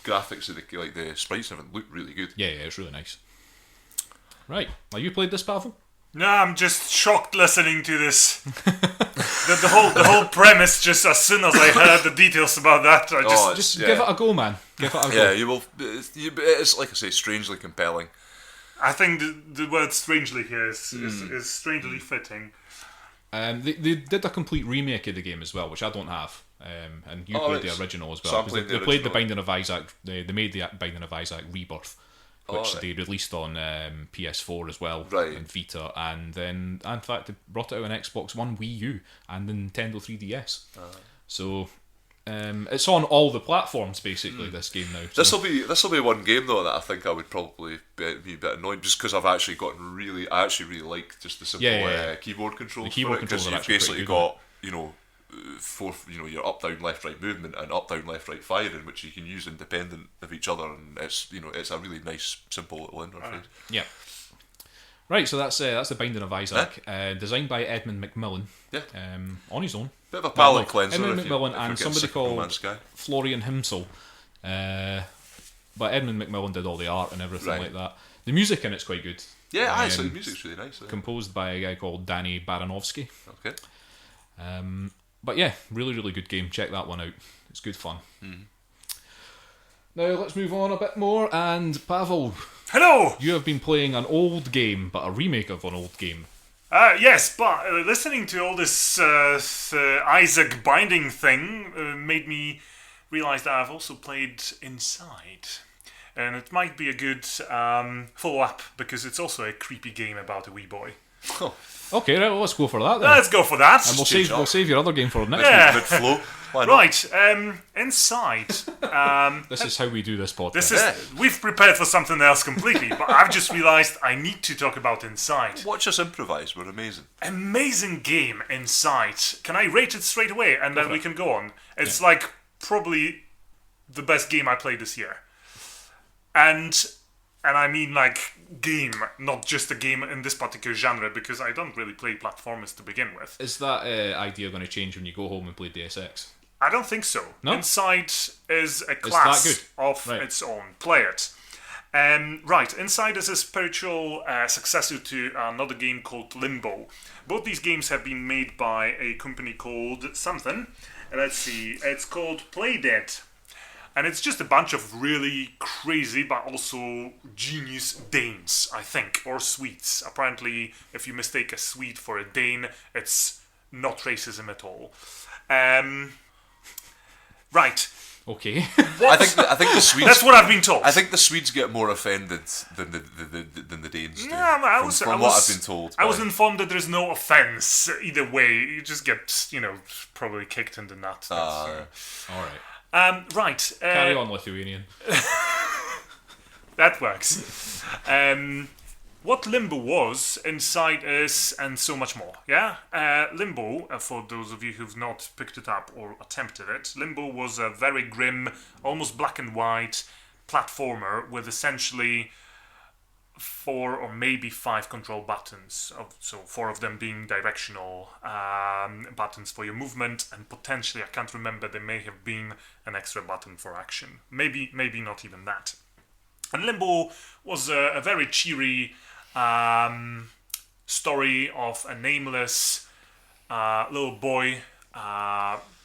graphics of the sprites and everything look really good. Yeah, it's really nice. Right, now you played this, Pavel? No, I'm just shocked listening to this. the whole premise, just as soon as I heard the details about that, I just give it a go, man. Give it a go. Yeah, you will. It's like I say, strangely compelling. I think the word "strangely" here is strangely fitting. They did a complete remake of the game as well, which I don't have. And you played the original as well. So they played the Binding of Isaac. They made the Binding of Isaac Rebirth, which they released on PS4 as well, and Vita, and then in fact they brought it out on Xbox One, Wii U, and the Nintendo 3DS. So it's on all the platforms basically. This game now. So. This will be one game though that I think I would probably be a bit annoyed just because I've actually I actually really like just the simple keyboard controls. The keyboard controls because you've basically got four, your up, down, left, right movement and up, down, left, right firing, which you can use independent of each other, and it's it's a really nice, simple little interface. Yeah. Right, so that's the Binding of Isaac, designed by Edmund McMillan. Yeah. On his own. Bit of a palate cleanser. Edmund McMillan and somebody called Florian Himsel. But Edmund McMillan did all the art and everything like that. The music in it's quite good. Yeah, actually, the music's really nice. Composed by a guy called Danny Baranovsky. Okay. But yeah, really, really good game. Check that one out. It's good fun. Now let's move on a bit more. And Pavel, hello. You have been playing an old game, but a remake of an old game. Yes, but listening to all this Isaac Binding thing made me realise that I've also played Inside. And it might be a good follow-up, because it's also a creepy game about a wee boy. Okay, right, well, let's go for that then. Let's go for that. And we'll save your other game for next Yeah. week. Mid-flow. Why not? Right, Inside. This is how we do this podcast. This is we've prepared for something else completely, but I've just realised I need to talk about Inside. Watch us improvise. We're amazing. Amazing game, Inside. Can I rate it straight away and then we can go on? It's like probably the best game I played this year, and I mean like game, not just a game in this particular genre, because I don't really play platformers to begin with. Is that idea going to change when you go home and play Deus Ex? I don't think so. No? Inside is a class good? of Right. its own. Play it. Right, Inside is a spiritual successor to another game called Limbo. Both these games have been made by a company called something. Let's see, it's called Playdead. And it's just a bunch of really crazy but also genius Danes, I think, or Swedes. Apparently, if you mistake a Swede for a Dane, it's not racism at all. Right. Okay. I think the Swedes. That's what I've been told. I think the Swedes get more offended than the Danes do. Yeah, from what I've been told. I was informed that there's no offence either way. You just get, probably kicked in the nuts. All right. Right. Carry on, Lithuanian. That works. What Limbo was, Inside is, and so much more. Yeah? Limbo, for those of you who've not picked it up or attempted it, Limbo was a very grim, almost black and white platformer with essentially 4 or maybe 5 control buttons. So 4 of them being directional buttons for your movement, and potentially, I can't remember, there may have been an extra button for action. Maybe not even that. And Limbo was a very cheery story of a nameless little boy,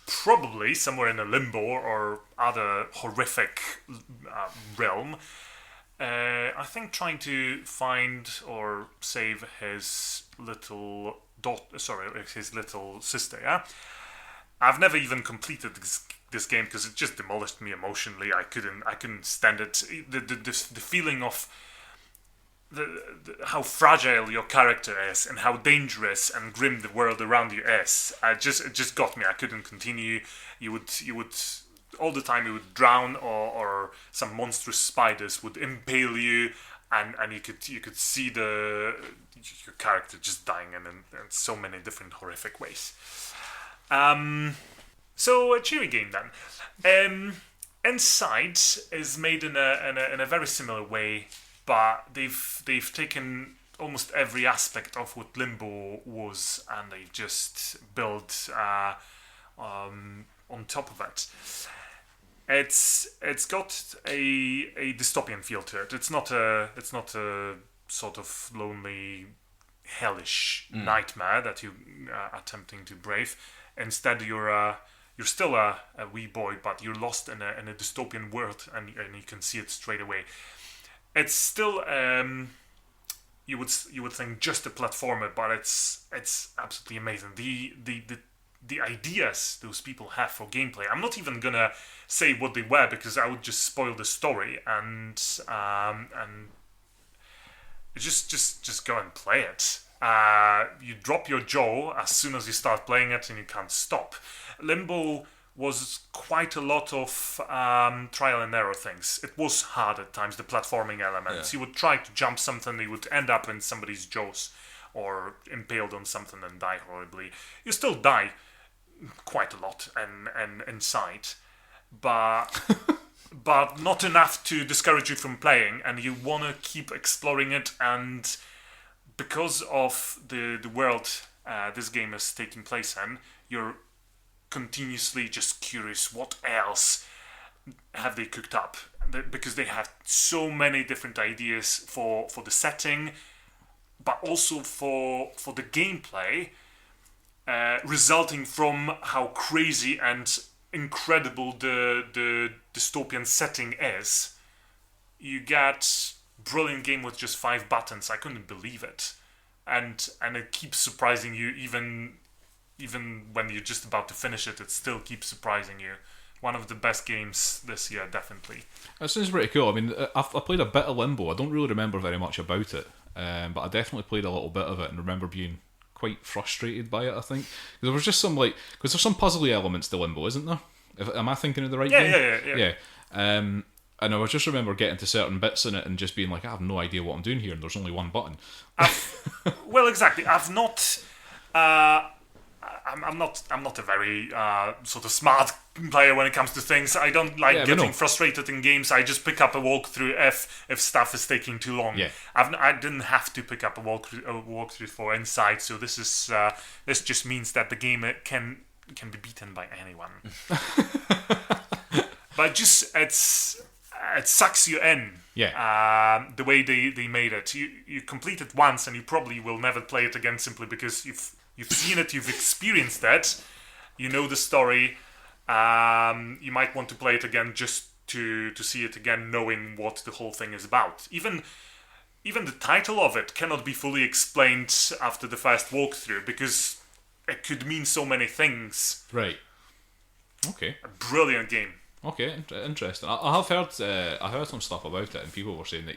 probably somewhere in a limbo or other horrific realm. I think trying to find or save his little his little sister. Yeah, I've never even completed this game because it just demolished me emotionally. I couldn't stand it. The feeling of how fragile your character is and how dangerous and grim the world around you is. It just got me. I couldn't continue. You would all the time you would drown, or some monstrous spiders would impale you, and you could see your character just dying in so many different horrific ways. So a cheery game then. Inside is made in a very similar way, but they've taken almost every aspect of what Limbo was, and they've just built on top of it. It's got a dystopian feel to it. It's not a sort of lonely, hellish nightmare that you are attempting to brave. Instead, you're still a wee boy, but you're lost in a dystopian world, and you can see it straight away. It's still you would think just a platformer, but it's absolutely amazing. The ideas those people have for gameplay. I'm not even gonna say what they were because I would just spoil the story, and just go and play it. You drop your jaw as soon as you start playing it, and you can't stop. Limbo was quite a lot of trial and error things. It was hard at times, the platforming elements. You would try to jump something, you would end up in somebody's jaws or impaled on something and die horribly. You still die quite a lot and inside, but not enough to discourage you from playing, and you want to keep exploring it. And because of the world this game is taking place in, you're continuously just curious what else have they cooked up, because they have so many different ideas for the setting, but also for the gameplay, resulting from how crazy and incredible the dystopian setting is. You get brilliant game with just 5 buttons. I couldn't believe it, and it keeps surprising you even when you're just about to finish it. It still keeps surprising you. One of the best games this year, definitely. That sounds pretty cool. I mean, I played a bit of Limbo. I don't really remember very much about it, but I definitely played a little bit of it and remember being quite frustrated by it, I think. There was just some, like... Because there's some puzzly elements to Limbo, isn't there? Am I thinking of the right game? Yeah. And I just remember getting to certain bits in it and just being like, I have no idea what I'm doing here, and there's only one button. Well, exactly. I've not... I'm not a very sort of smart player when it comes to things. I don't like getting frustrated in games. I just pick up a walkthrough if stuff is taking too long. Yeah. I didn't have to pick up a walkthrough for insight. So this just means that the game can be beaten by anyone. But just it sucks you in. Yeah. The way they made it. You complete it once and you probably will never play it again simply because You've seen it, you've experienced it, you know the story. You might want to play it again just to see it again, knowing what the whole thing is about. Even the title of it cannot be fully explained after the first walkthrough because it could mean so many things. Right. Okay. A brilliant game. Okay, interesting. I have heard some stuff about it, and people were saying that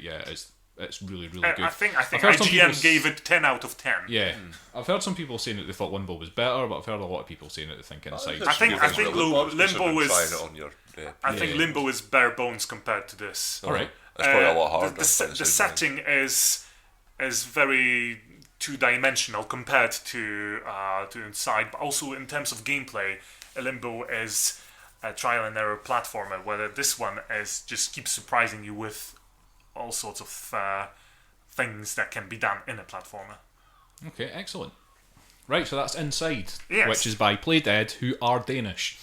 it's really, really good. I think IGN gave it 10 out of 10. Yeah, I've heard some people saying that they thought Limbo was better, but I've heard a lot of people saying that they think Inside. I think Limbo is. I think Yeah. Limbo is bare bones compared to this. All right. It's probably a lot harder. The setting is very two-dimensional compared to Inside, but also in terms of gameplay, Limbo is a trial and error platformer, where this one just keeps surprising you with all sorts of things that can be done in a platformer. Okay, excellent. Right, so that's Inside, Yes. which is by Playdead, who are Danish.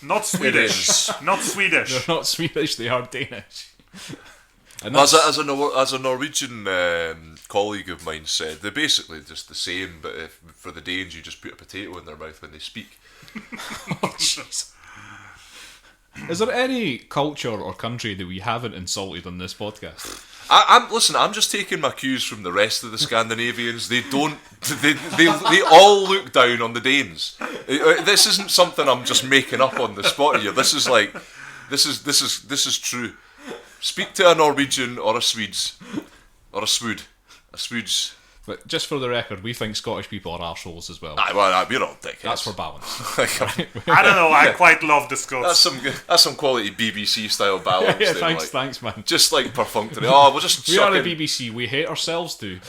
Not Swedish. Not Swedish. They're not Swedish, they are Danish. And As a Norwegian colleague of mine said, they're basically just the same, but for the Danes you just put a potato in their mouth when they speak. Oh, jeez. Is there any culture or country that we haven't insulted on this podcast? I'm just taking my cues from the rest of the Scandinavians. They all look down on the Danes. This isn't something I'm just making up on the spot here. This is true. Speak to a Norwegian or a Swedes or a Swede. A Swedes. But just for the record, we think Scottish people are arseholes as well. We're all dickheads. That's for balance. I don't know, I quite love the Scots. That's some quality BBC style balance. Yeah, there, thanks, man. Just like perfunctory. Oh, we'll just. We are the BBC. We hate ourselves too.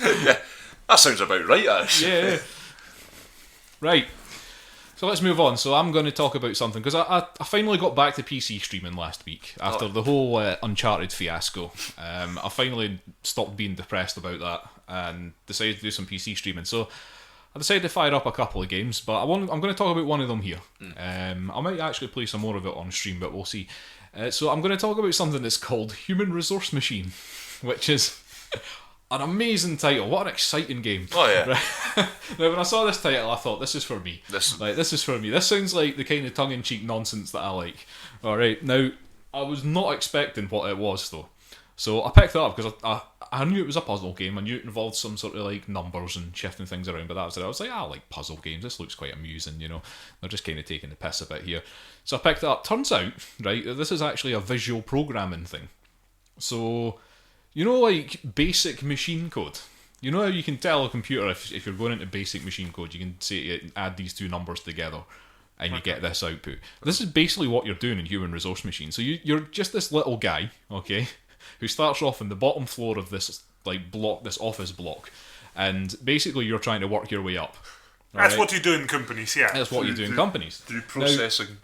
Yeah, that sounds about right, actually. Yeah. Right. So let's move on. So I'm going to talk about something because I finally got back to PC streaming last week after the whole Uncharted fiasco. I finally stopped being depressed about that and decided to do some PC streaming. So I decided to fire up a couple of games, but I'm going to talk about one of them here. I might actually play some more of it on stream, but we'll see. So I'm going to talk about something that's called Human Resource Machine, which is an amazing title. What an exciting game. Oh, yeah. Right? Now, when I saw this title, I thought, this is for me. This is for me. This sounds like the kind of tongue-in-cheek nonsense that I like. Alright, now, I was not expecting what it was, though. So I picked it up because I knew it was a puzzle game. I knew it involved some sort of like numbers and shifting things around, but that was it. I was like, I like puzzle games. This looks quite amusing, you know. They're just kind of taking the piss a bit here. So I picked it up. Turns out, right, this is actually a visual programming thing. So, you know, like basic machine code. You know how you can tell a computer if you're going into basic machine code, you can say add these two numbers together and you get this output. This is basically what you're doing in Human Resource Machine. So you're just this little guy, okay, who starts off on the bottom floor of this like block, this office block, and basically you're trying to work your way up. That's what you do in companies, yeah. That's what you do in companies. Through processing. Now,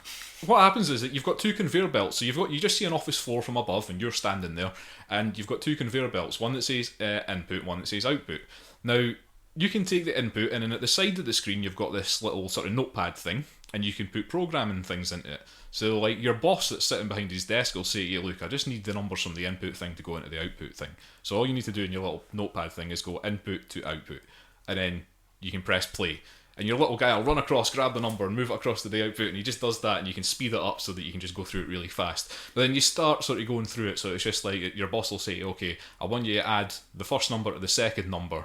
what happens is that you've got two conveyor belts. So you just see an office floor from above, and you're standing there, and you've got two conveyor belts. One that says input, one that says output. Now you can take the input, and then at the side of the screen you've got this little sort of notepad thing, and you can put programming things into it. So like your boss that's sitting behind his desk will say to you, look, I just need the numbers from the input thing to go into the output thing. So all you need to do in your little notepad thing is go input to output, and then you can press play. And your little guy will run across, grab the number and move it across to the output, and he just does that, and you can speed it up so that you can just go through it really fast. But then you start sort of going through it, so it's just like your boss will say, okay, I want you to add the first number to the second number,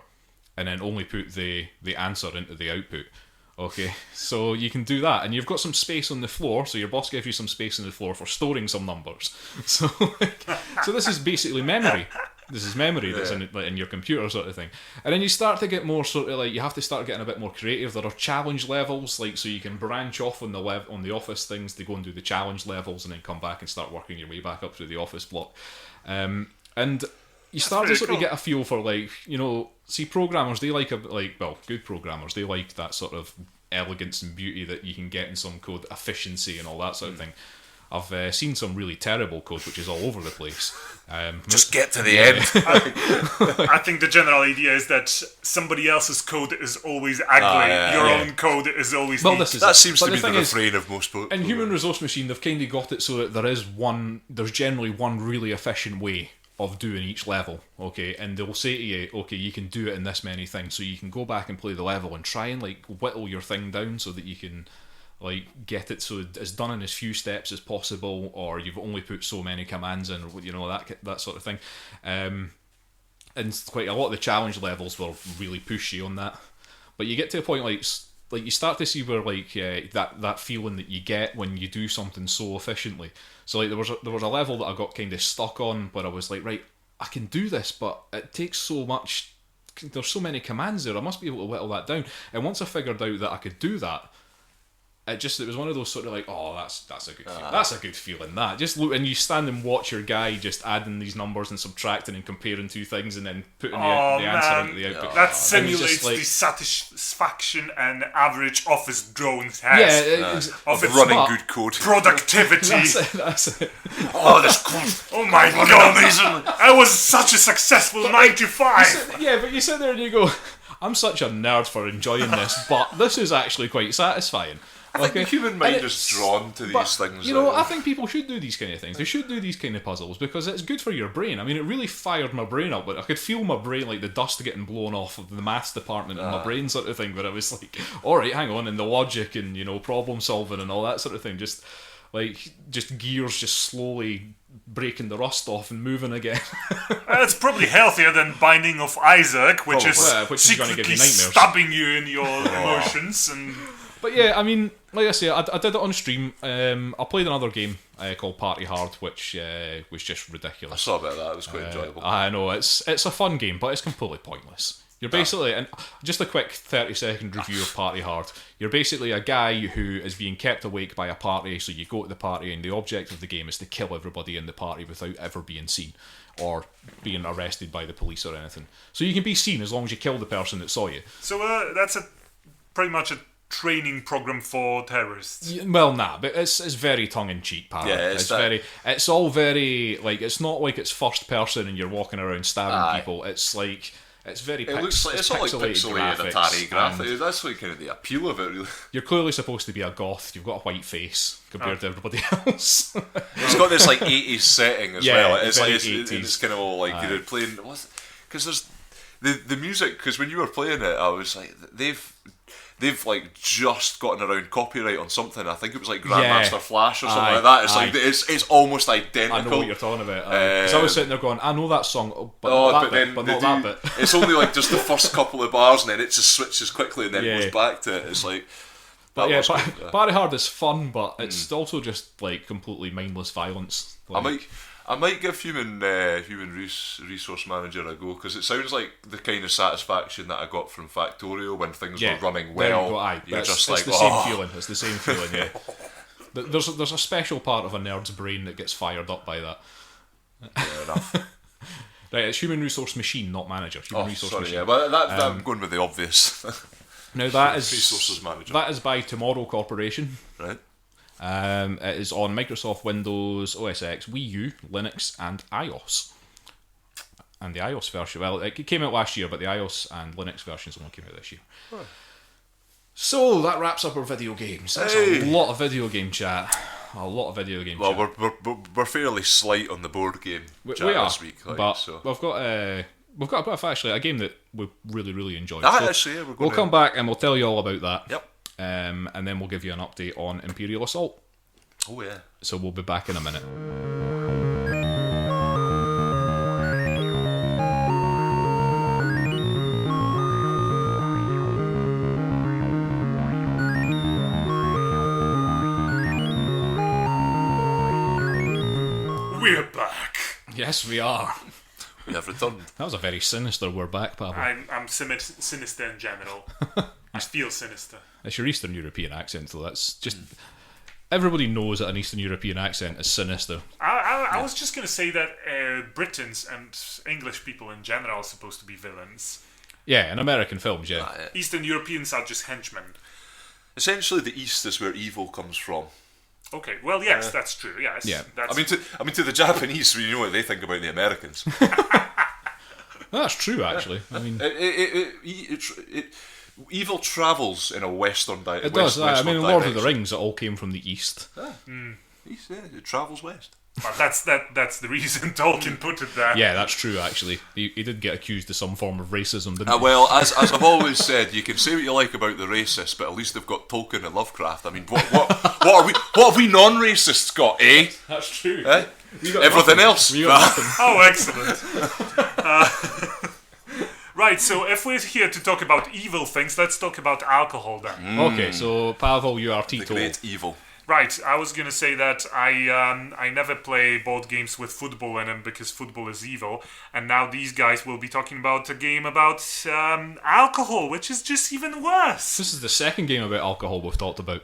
and then only put the answer into the output. Okay, so you can do that, and you've got some space on the floor, so your boss gives you some space on the floor for storing some numbers. So this is basically memory. this is memory that's in your computer sort of thing. And then you start to get more sort of like, you have to start getting a bit more creative. There are challenge levels, like, so you can branch off on the office things to go and do the challenge levels and then come back and start working your way back up through the office block. And you start to sort of get a feel for, like, you know, see, programmers, they like good programmers, they like that sort of elegance and beauty that you can get in some code, efficiency and all that sort of thing. I've seen some really terrible code which is all over the place. Just get to the end. I think the general idea is that somebody else's code is always ugly. Your own code is always neat. That seems to be the refrain of most books. In Human Resource Machine, they've kind of got it so that there's generally one really efficient way of doing each level, okay, and they'll say to you, okay, you can do it in this many things, so you can go back and play the level and try and like whittle your thing down so that you can like get it so it's done in as few steps as possible, or you've only put so many commands in, you know, that sort of thing. And quite a lot of the challenge levels will really push you on that, but you get to a point like you start to see where like that feeling that you get when you do something so efficiently. So like there was a level that I got kind of stuck on where I was like, right, I can do this, but it takes so much. There's so many commands there. I must be able to whittle that down. And once I figured out that I could do that, it was one of those sort of like, oh, that's a good feeling. That's a good feeling. That just look, and you stand and watch your guy just adding these numbers and subtracting and comparing two things and then putting the answer into the output. That simulates the satisfaction an average office drones has. Yeah, of running good code. Productivity. That's it. Oh, this code. Oh my god, amazing! I was such a successful 9 to 5. Yeah, but you sit there and you go, I'm such a nerd for enjoying this, but this is actually quite satisfying. I think the human mind is drawn to these things. You know, I think people should do these kind of things. They should do these kind of puzzles because it's good for your brain. I mean, it really fired my brain up. But I could feel my brain, like the dust getting blown off of the maths department in my brain sort of thing. But I was like, all right, hang on, and the logic and, you know, problem solving and all that sort of thing. Just gears just slowly breaking the rust off and moving again. It's probably healthier than Binding of Isaac, which is secretly give you nightmares, stabbing you in your emotions and. But yeah, I mean, like I say, I did it on stream. I played another game called Party Hard, which was just ridiculous. I saw a bit of that. It was quite enjoyable. I know, it's a fun game, but it's completely pointless. You're basically, and just a quick 30-second review of Party Hard. You're basically a guy who is being kept awake by a party, so you go to the party, and the object of the game is to kill everybody in the party without ever being seen or being arrested by the police or anything. So you can be seen as long as you kill the person that saw you. So that's pretty much a training program for terrorists. Well, nah, but it's very tongue-in-cheek, pal. Yeah, it's all very, like, it's not like it's first person and you're walking around stabbing people. It's like, it's very it looks like it's all like pixelated Atari graphics. That's like kind of the appeal of it, really. You're clearly supposed to be a goth. You've got a white face compared to everybody else. It's got this like 80s setting as well. It's like 80s. It's kind of all like you're playing, because there's the music. Because when you were playing it, I was like, they've like just gotten around copyright on something. I think it was like Grandmaster Flash or something like that. It's like it's almost identical. I know what you're talking about. Because I was sitting there going, I know that song, but not that bit. It's only like just the first couple of bars, and then it just switches quickly, and then goes back to it. It's like. But yeah, Party Hard is fun, but it's also just like completely mindless violence. Like, I might give Human Resource Manager a go, because it sounds like the kind of satisfaction that I got from Factorio when things were running well. You're just like, same feeling. It's the same feeling. Yeah. There's a special part of a nerd's brain that gets fired up by that. Fair enough. Right, it's Human Resource Machine, not Manager. Machine. Yeah, but I'm going with the obvious. Now that is Resources Manager. That is by Tomorrow Corporation. Right. It is on Microsoft Windows, OS X, Wii U, Linux, and iOS. And the iOS version, well, it came out last year, but the iOS and Linux versions only came out this year. Oh. So that wraps up our video games. That's a lot of video game chat. Well, we're fairly slight on the board game chat this week, but so. we've got a bit of actually a game that we really, really enjoyed. We'll come back and we'll tell you all about that. Yep. And then we'll give you an update on Imperial Assault. Oh yeah. So we'll be back in a minute. We're back. Yes, we are. You have returned. That was a very sinister "we're back," Pawel. I'm sinister in general. I feel sinister. It's your Eastern European accent, though. That's just... Everybody knows that an Eastern European accent is sinister. I was just going to say that Britons and English people in general are supposed to be villains. Yeah, in American films, yeah. Eastern Europeans are just henchmen. Essentially, the East is where evil comes from. Okay, well, yes, that's true. Yes, Yeah. That's, I mean, to the Japanese, you know what they think about the Americans. That's true, actually. I mean... Evil travels in a Western direction. It does. I mean, in Lord of the Rings, it all came from the East. East, yeah, it travels west. but that's the reason Tolkien put it there. Yeah, that's true, actually. He did get accused of some form of racism, didn't he? Well, as I've always said, you can say what you like about the racists, but at least they've got Tolkien and Lovecraft. I mean, what have we non-racists got, eh? That's true. Eh? Everything else. We got nothing. Oh, excellent. Right, so if we're here to talk about evil things, let's talk about alcohol then. Okay, so Pawel, you are The teetotal. great evil. Right, I was gonna say that I never play board games with football in them because football is evil, and now these guys will be talking about a game about alcohol, which is just even worse. This is the second game about alcohol we've talked about.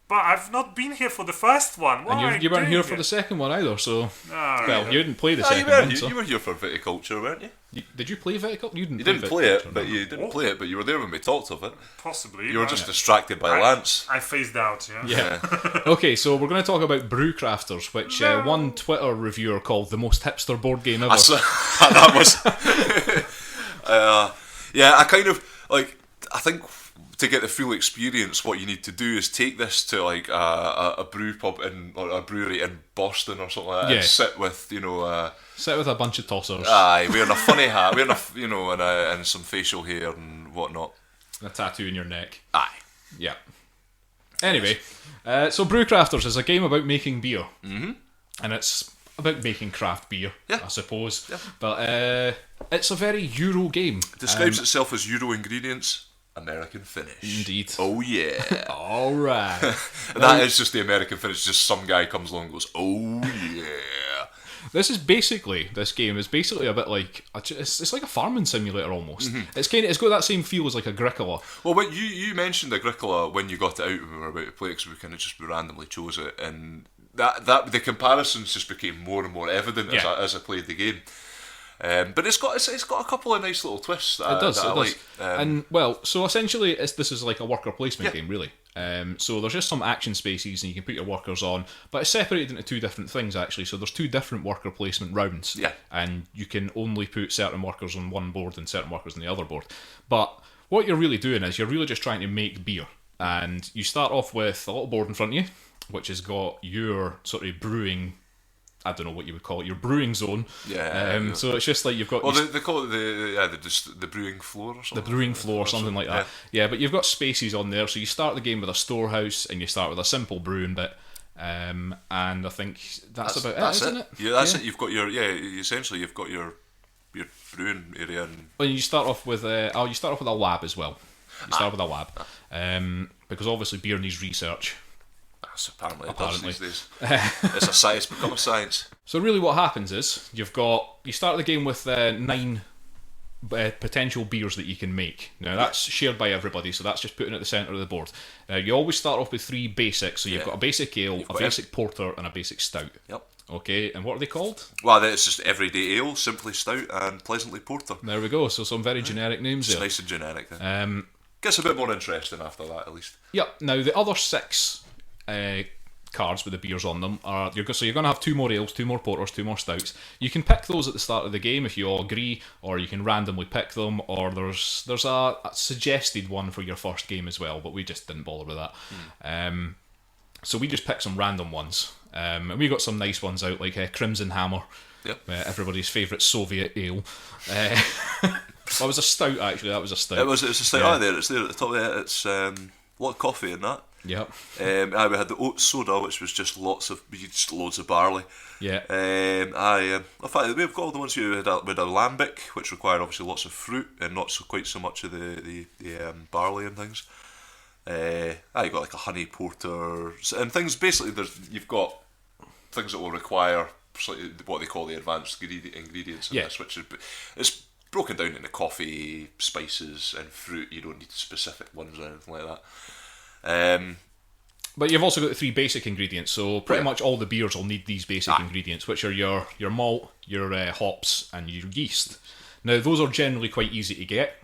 But I've not been here for the first one. What And am I you weren't doing here for the second one either, so... Well, you didn't play the second one, so... You were here for viticulture, weren't you? Did you play Viticulture? You You didn't play it, Viticulture, but no. you didn't play it, but you were there when we talked of it. Possibly. You were just distracted by Lance. I phased out, yeah. Yeah. Okay, so we're going to talk about Brewcrafters, which one Twitter reviewer called the most hipster board game ever. That was... yeah, I kind of, like, I think to get the full experience, what you need to do is take this to, like, a brew pub or a brewery in Boston or something like that, Yeah. and sit with, Sit with a bunch of tossers. aye, wearing a funny hat, wearing and some facial hair and whatnot. A tattoo in your neck. Aye. Yeah. Anyway, so Brewcrafters is a game about making beer. Mm-hmm. And it's about making craft beer, Yeah. I suppose. Yeah. But it's a very Euro game. It describes itself as Euro ingredients, American finish. Indeed. Oh, yeah. Alright. That is just the American finish. Just some guy comes along and goes, oh, yeah. This game is basically a bit like it's like a farming simulator almost. Mm-hmm. It's got that same feel as like Agricola. Well, when you mentioned Agricola when you got it out when we were about to play it, because we kind of just randomly chose it, and that the comparisons just became more and more evident as I played the game. But it's got a couple of nice little twists that It does. I like. And well, so essentially, this is like a worker placement game, really. So there's just some action spaces, and you can put your workers on, but it's separated into two different things actually. So there's two different worker placement rounds, and you can only put certain workers on one board and certain workers on the other board. But what you're really doing is you're really just trying to make beer, and you start off with a little board in front of you, which has got your sort of brewing. I don't know what you would call it, your brewing zone. Yeah. So it's just like you've got... Well, they call it the brewing floor or something. The brewing floor or something like that. Yeah, but you've got spaces on there. So you start the game with a storehouse and you start with a simple brewing bit. And I think that's about it, isn't it? Yeah, that's it. You've got essentially you've got your brewing area. And Well, you start off with a lab as well. You start with a lab. Because obviously beer needs research. Apparently it does these days. It's a science, become a science. So really what happens is you start the game with 9 potential beers that you can make. Now that's shared by everybody, so that's just putting at the centre of the board. Now you always start off with 3 basics, so you've got a basic ale, a basic porter and a basic stout. Yep. Okay, and what are they called? Well, it's just everyday ale, simply stout and pleasantly porter. There we go, so some very generic names It's there. nice and generic then. Gets a bit more interesting after that at least. Yep, now the other 6 cards with the beers on them are you're going to have 2 more ales, 2 more porters, 2 more stouts. You can pick those at the start of the game if you all agree, or you can randomly pick them, or there's a suggested one for your first game as well, but we just didn't bother with that. So we just picked some random ones, and we got some nice ones out like Crimson Hammer, everybody's favourite Soviet ale. Well, it was a stout actually. That was a stout. It was a stout. Yeah. It's there at the top there. It's a lot of coffee in that. Yep. We had the oat soda, which was just loads of barley. Yeah. In fact, we've got all the ones here with a lambic, which require obviously lots of fruit and not quite so much of the barley and things. You got like a honey porter and things. Basically, you've got things that will require slightly what they call the advanced ingredients in this, which is it's broken down into coffee, spices, and fruit. You don't need specific ones or anything like that. But you've also got the 3 basic ingredients, so pretty much all the beers will need these basic ingredients, which are your malt, your hops, and your yeast. Now, those are generally quite easy to get.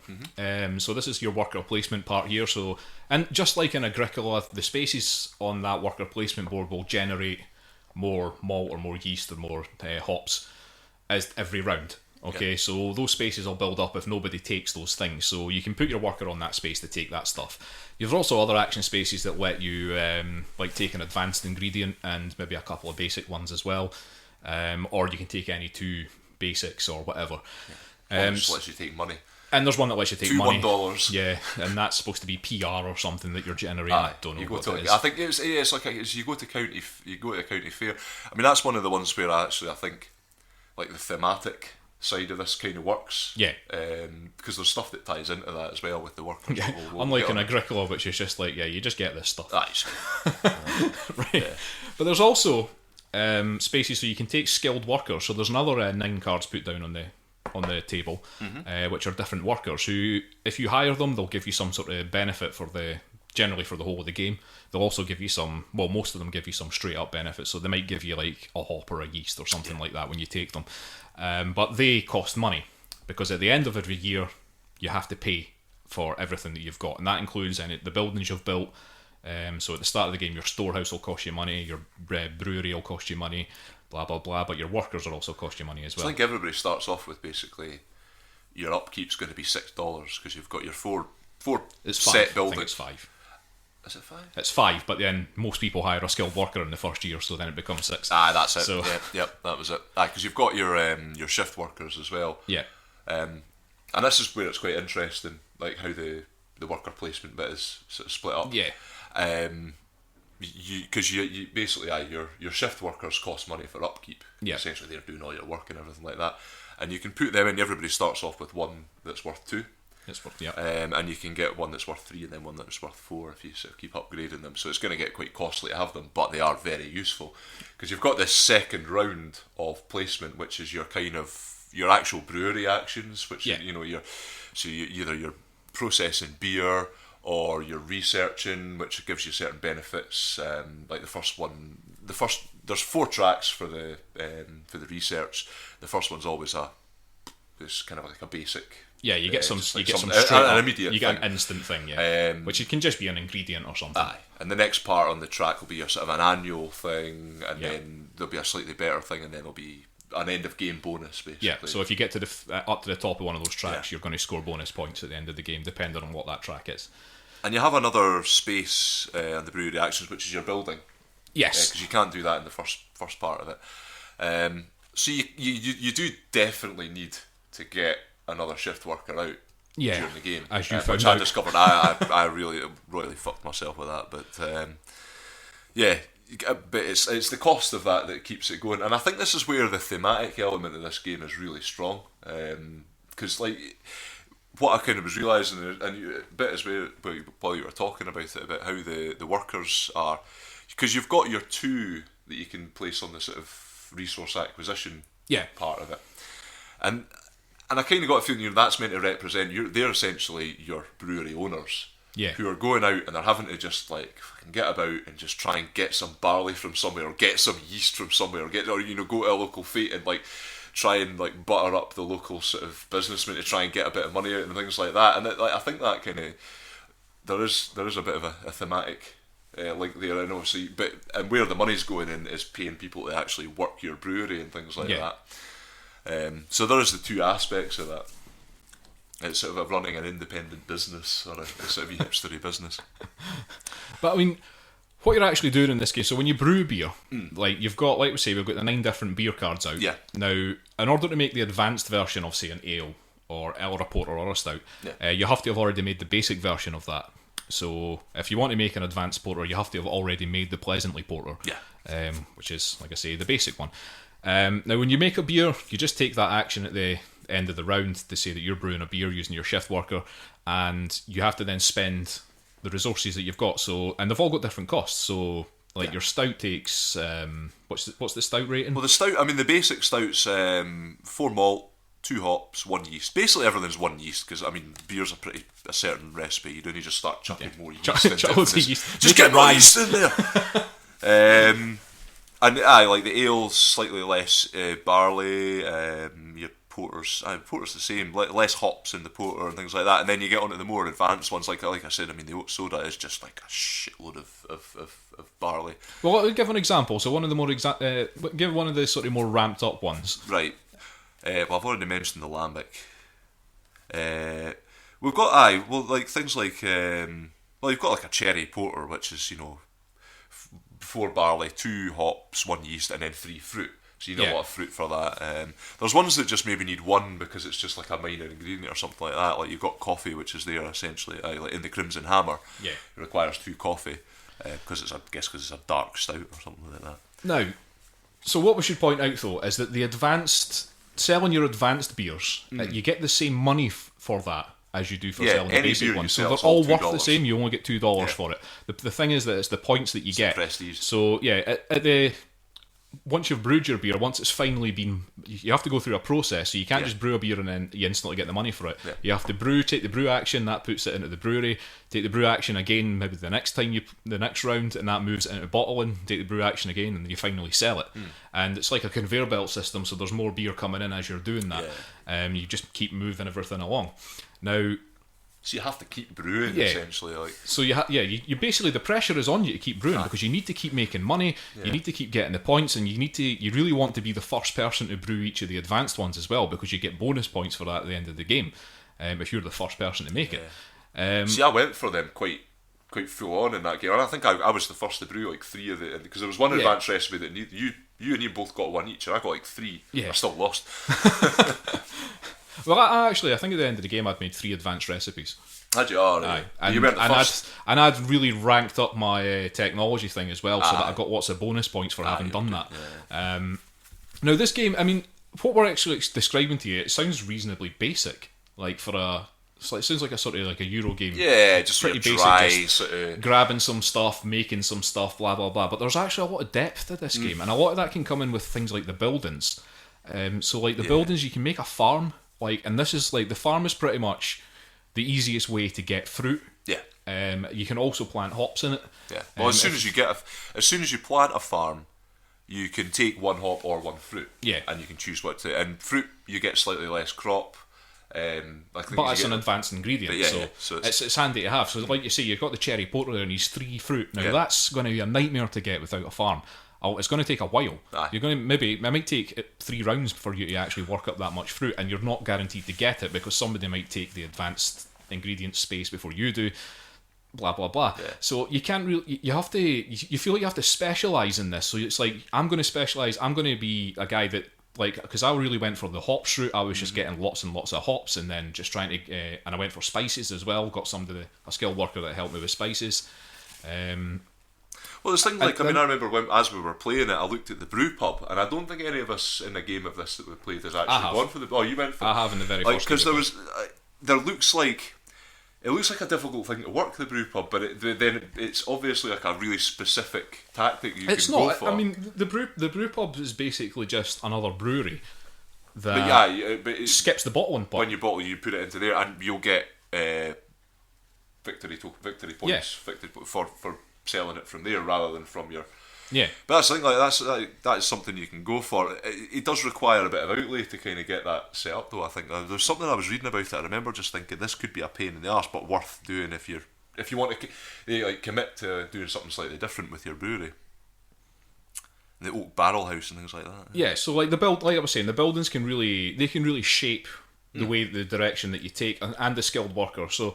So this is your worker placement part here. So, and just like in Agricola, the spaces on that worker placement board will generate more malt or more yeast or more hops as every round. Okay, so those spaces will build up if nobody takes those things. So you can put your worker on that space to take that stuff. There's also other action spaces that let you like take an advanced ingredient and maybe a couple of basic ones as well. Or you can take any 2 basics or whatever. Just lets you take money. And there's one that lets you take money. $1. Yeah, and that's supposed to be PR or something that you're generating. I don't know what it is. I think it's like you go to county fair. I mean, that's one of the ones where I think like the thematic side of this kind of works. Yeah. Because there's stuff that ties into that as well with the workers. Yeah. Unlike in Agricola, which is just like, you just get this stuff. Right. Yeah. But there's also spaces so you can take skilled workers. So there's another 9 cards put down on the table, which are different workers who, if you hire them, they'll give you some sort of benefit generally for the whole of the game. They'll also give you most of them give you some straight up benefits. So they might give you like a hop or a yeast or something like that when you take them. But they cost money because at the end of every year you have to pay for everything that you've got, and that includes the buildings you've built. So at the start of the game, your storehouse will cost you money, your brewery will cost you money, blah blah blah. But your workers will also cost you money as well. So I think everybody starts off with basically your upkeep's going to be $6 because you've got your four set buildings. I think it's 5. Is it 5? It's 5, but then most people hire a skilled worker in the first year, so then it becomes 6. That's it. So, yep, that was it. Because you've got your shift workers as well. Yeah. And this is where it's quite interesting, like how the worker placement bit is sort of split up. Yeah. Because you basically your shift workers cost money for upkeep. Yeah. Essentially, they're doing all your work and everything like that, and you can put them in. Everybody starts off with one that's worth 2. It's worth, yeah. And you can get one that's worth 3 and then one that's worth 4 if you sort of keep upgrading them. So it's going to get quite costly to have them, but they are very useful because you've got this second round of placement, which is your kind of your actual brewery actions, which either you're processing beer or you're researching, which gives you certain benefits. Like the first there's 4 tracks for the research. The first one's always it's kind of like a basic. Yeah, you get some straight an immediate. You get an instant thing, which it can just be an ingredient or something. And the next part on the track will be your sort of an annual thing, and then there'll be a slightly better thing, and then there'll be an end of game bonus, basically. Yeah, so if you get to up to the top of one of those tracks, you're going to score bonus points at the end of the game, depending on what that track is. And you have another space on the brewery actions, which is your building. Yes, because you can't do that in the first part of it. So you do definitely need to get another shift worker out during the game, as you found which out. I discovered. I really fucked myself with that, but but it's the cost of that keeps it going, and I think this is where the thematic element of this game is really strong, because like what I kind of was realising, and a bit as while you were talking about it, about how the workers are, because you've got your 2 that you can place on the sort of resource acquisition part of it, and I kind of got a feeling that's meant to represent they're essentially your brewery owners, who are going out and they're having to just like fucking get about and just try and get some barley from somewhere or get some yeast from somewhere or go to a local fete and like try and like butter up the local sort of businessman to try and get a bit of money out and things like that. And I think that kind of there is a bit of a thematic link there, and obviously, and where the money's going in is paying people to actually work your brewery and things like that. So there is the 2 aspects of that. It's sort of running an independent business or a sort of hipstery business. But I mean, what you're actually doing in this case, so when you brew beer, like you've got, like we say, we've got the 9 different beer cards out. Yeah. Now, in order to make the advanced version of, say, an ale or a porter or a stout, you have to have already made the basic version of that. So if you want to make an advanced porter, you have to have already made the pleasantly porter, which is, like I say, the basic one. Now, when you make a beer, you just take that action at the end of the round to say that you're brewing a beer using your shift worker, and you have to then spend the resources that you've got. So, and they've all got different costs. So, like your stout takes, What's the stout rating? Well, the stout, I mean, the basic stout's 4 malt, 2 hops, 1 yeast. Basically, everything's 1 yeast because, I mean, beer's a certain recipe. You don't need to start chucking more yeast into it. Just get more yeast in there. And like the ale's slightly less barley. Your porter's the same, less hops in the porter and things like that. And then you get onto the more advanced ones, like I said. I mean, the oat soda is just like a shitload of barley. Well, I'll give an example. So one of the more give one of the sort of more ramped up ones. Right. Well, I've already mentioned the lambic. We've got like things like you've got like a cherry porter, which is 4 barley, 2 hops, 1 yeast, and then 3 fruit. So you need a lot of fruit for that. There's ones that just maybe need 1 because it's just like a minor ingredient or something like that. Like you've got coffee, which is there essentially, like in the Crimson Hammer. Yeah, it requires 2 coffee because it's a dark stout or something like that. Now, so what we should point out though is that selling your advanced beers, you get the same money for that as you do for selling the basic ones. So they're all worth the same. You only get $2 for it. The thing is that it's the points that you get. Prestige. So once you've brewed your beer, once it's finally been, you have to go through a process. So you can't just brew a beer and then you instantly get the money for it. Yeah. You have to take the brew action, that puts it into the brewery. Take the brew action again, maybe the next round, and that moves it into bottling. Take the brew action again, and you finally sell it. And it's like a conveyor belt system. So there's more beer coming in as you're doing that. You just keep moving everything along. Now, so you have to keep brewing essentially. Like. So you basically, the pressure is on you to keep brewing because you need to keep making money. You need to keep getting the points, and you really want to be the first person to brew each of the advanced ones as well because you get bonus points for that at the end of the game if you're the first person to make it. See, I went for them quite full on in that game, and I think I was the first to brew like 3 of the, because there was one advanced recipe that you and you both got 1 each, and I got like 3. I still lost. Well, I think at the end of the game I'd made 3 advanced recipes. Had you? Oh, right. And, you weren't the first. I'd really ranked up my technology thing as well, so that I got lots of bonus points for having done that. Yeah. Now this game, I mean, what we're actually describing to you, it sounds reasonably basic. Like it sounds like a sort of like a Euro game. Yeah, just pretty basic, dry, just grabbing some stuff, making some stuff, blah blah blah. But there's actually a lot of depth to this game, and a lot of that can come in with things like the buildings. So like the buildings, you can make a farm. And this is like, the farm is pretty much the easiest way to get fruit. Yeah. You can also plant hops in it. Yeah. Well, as soon as you plant a farm, you can take 1 hop or 1 fruit. Yeah. And you can choose what to. And fruit, you get slightly less crop. But it's an advanced ingredient, so it's handy to have. So like you say, you've got the cherry porter there and he's 3 fruit. Now that's going to be a nightmare to get without a farm. It's going to take a while. You're going to it might take 3 rounds for you to actually work up that much fruit, and you're not guaranteed to get it because somebody might take the advanced ingredient space before you do. Blah blah blah. Yeah. So you can't really. You have to. You feel like you have to specialize in this. So it's like, I'm going to specialize. I'm going to be a guy that, like, because I really went for the hops route. I was just getting lots and lots of hops, and then just trying to. And I went for spices as well. Got a skilled worker that helped me with spices. Well, there's things like, I remember as we were playing it, I looked at the brew pub, and I don't think any of us in a game of this that we played has actually gone for the. Oh, you went for. I have in the very first. Because it looks like a difficult thing to work, the brew pub, but then it's obviously like a really specific tactic you can go for. I mean, the brew pub is basically just another brewery that but it skips the bottling point. When you bottle, you put it into there, and you'll get victory points for selling it from there rather than from your. Yeah, but that's something like that is something you can go for. It does require a bit of outlay to kind of get that set up, though. I think there's something I was reading about it. I remember just thinking this could be a pain in the arse, but worth doing if you want to commit to doing something slightly different with your brewery. The oak barrel house and things like that. Yeah, so like like I was saying, the buildings can really shape the direction that you take and the skilled worker. So.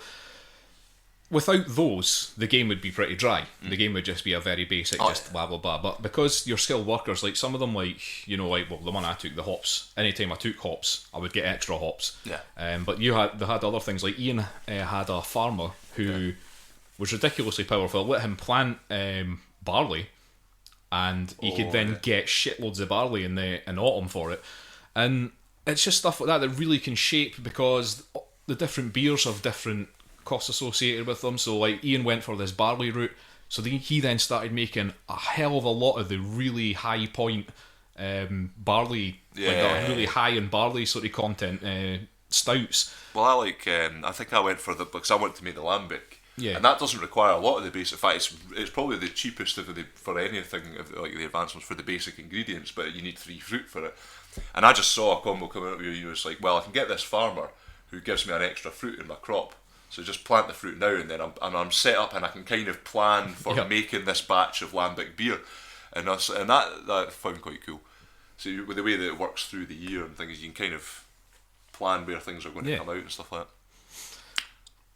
Without those, the game would be pretty dry. The game would just be a very basic, blah blah blah. But because you're skilled workers, like some of them, the one I took, the hops. Anytime I took hops, I would get extra hops. Yeah. But they had other things. Like Euan had a farmer who was ridiculously powerful. Let him plant barley, and he could then get shitloads of barley in autumn for it. And it's just stuff like that really can shape, because the different beers have different costs associated with them. So like Euan went for this barley route. So he then started making a hell of a lot of the really high point barley, really high in barley sort of content stouts. Well, I think I went for because I want to make the lambic. Yeah. And that doesn't require a lot of the basic. In fact, it's probably the cheapest for anything like the advancements for the basic ingredients, but you need 3 fruit for it. And I just saw a combo coming up where you was like, well, I can get this farmer who gives me an extra fruit in my crop. So just plant the fruit now, and then I'm set up, and I can kind of plan for making this batch of lambic beer, and that I found quite cool. So with the way that it works through the year and things, you can kind of plan where things are going to come out and stuff like that.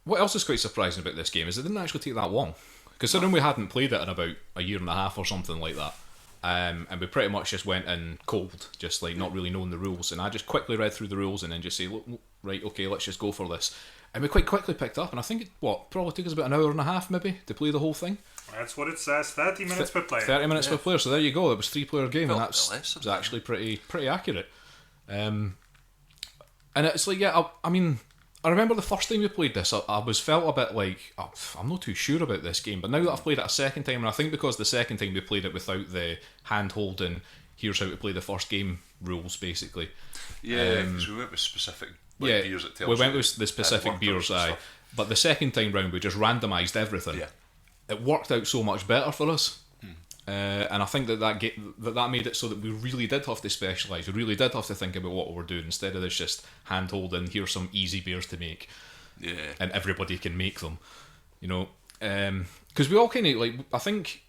What else is quite surprising about this game is it didn't actually take that long. Considering we hadn't played it in about a year and a half or something like that, and we pretty much just went in cold, just like not really knowing the rules, and I just quickly read through the rules and then just say, look, right, okay, let's just go for this. And we quite quickly picked up, and I think it probably took us about an hour and a half maybe to play the whole thing. That's what it says, 30 minutes per player. 30 minutes per player, so there you go, it was 3-player game, and Felt that was actually pretty accurate. And it's like, I mean, I remember the first time we played this, I was felt a bit like, I'm not too sure about this game, but now that I've played it a second time, and I think because the second time we played it without the hand-holding, here's how to play the first game rules, basically. Yeah, because we went with specific beers that tells you. We went with the specific beers, but the second time round we just randomised everything. Yeah. It worked out so much better for us. And I think that made it so that we really did have to specialise. We really did have to think about what we were doing instead of this just hand holding. Here's some easy beers to make, and everybody can make them. You know, because we all kind of like. I think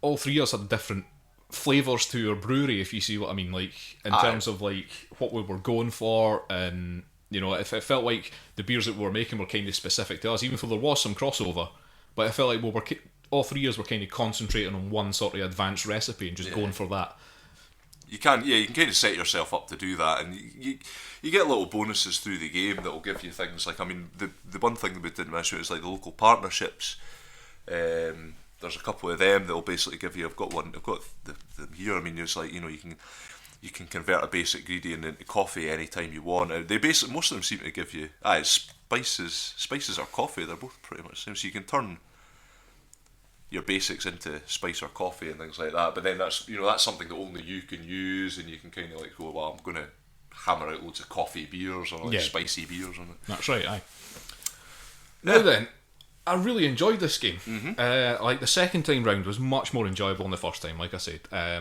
all three of us had different flavours to our brewery. If you see what I mean, like in terms of like what we were going for, and you know, it felt like the beers that we were making were kind of specific to us, even though there was some crossover. But I felt like we were. All three of us were kind of concentrating on one sort of advanced recipe and just going for that. You can kind of set yourself up to do that, and you get little bonuses through the game that will give you things like, I mean, the one thing that we didn't mention is like the local partnerships. There's a couple of them that will basically give you. I've got them here. I mean, it's like, you know, you can convert a basic ingredient into coffee anytime you want. They basically, most of them seem to give you spices or coffee. They're both pretty much the same, so you can turn your basics into spice or coffee and things like that, but then that's something that only you can use, and you can kind of like go, well, I'm going to hammer out loads of coffee beers or like spicy beers on it. That's right, aye. Now then, I really enjoyed this game. Like the second time round was much more enjoyable than the first time, like I said. I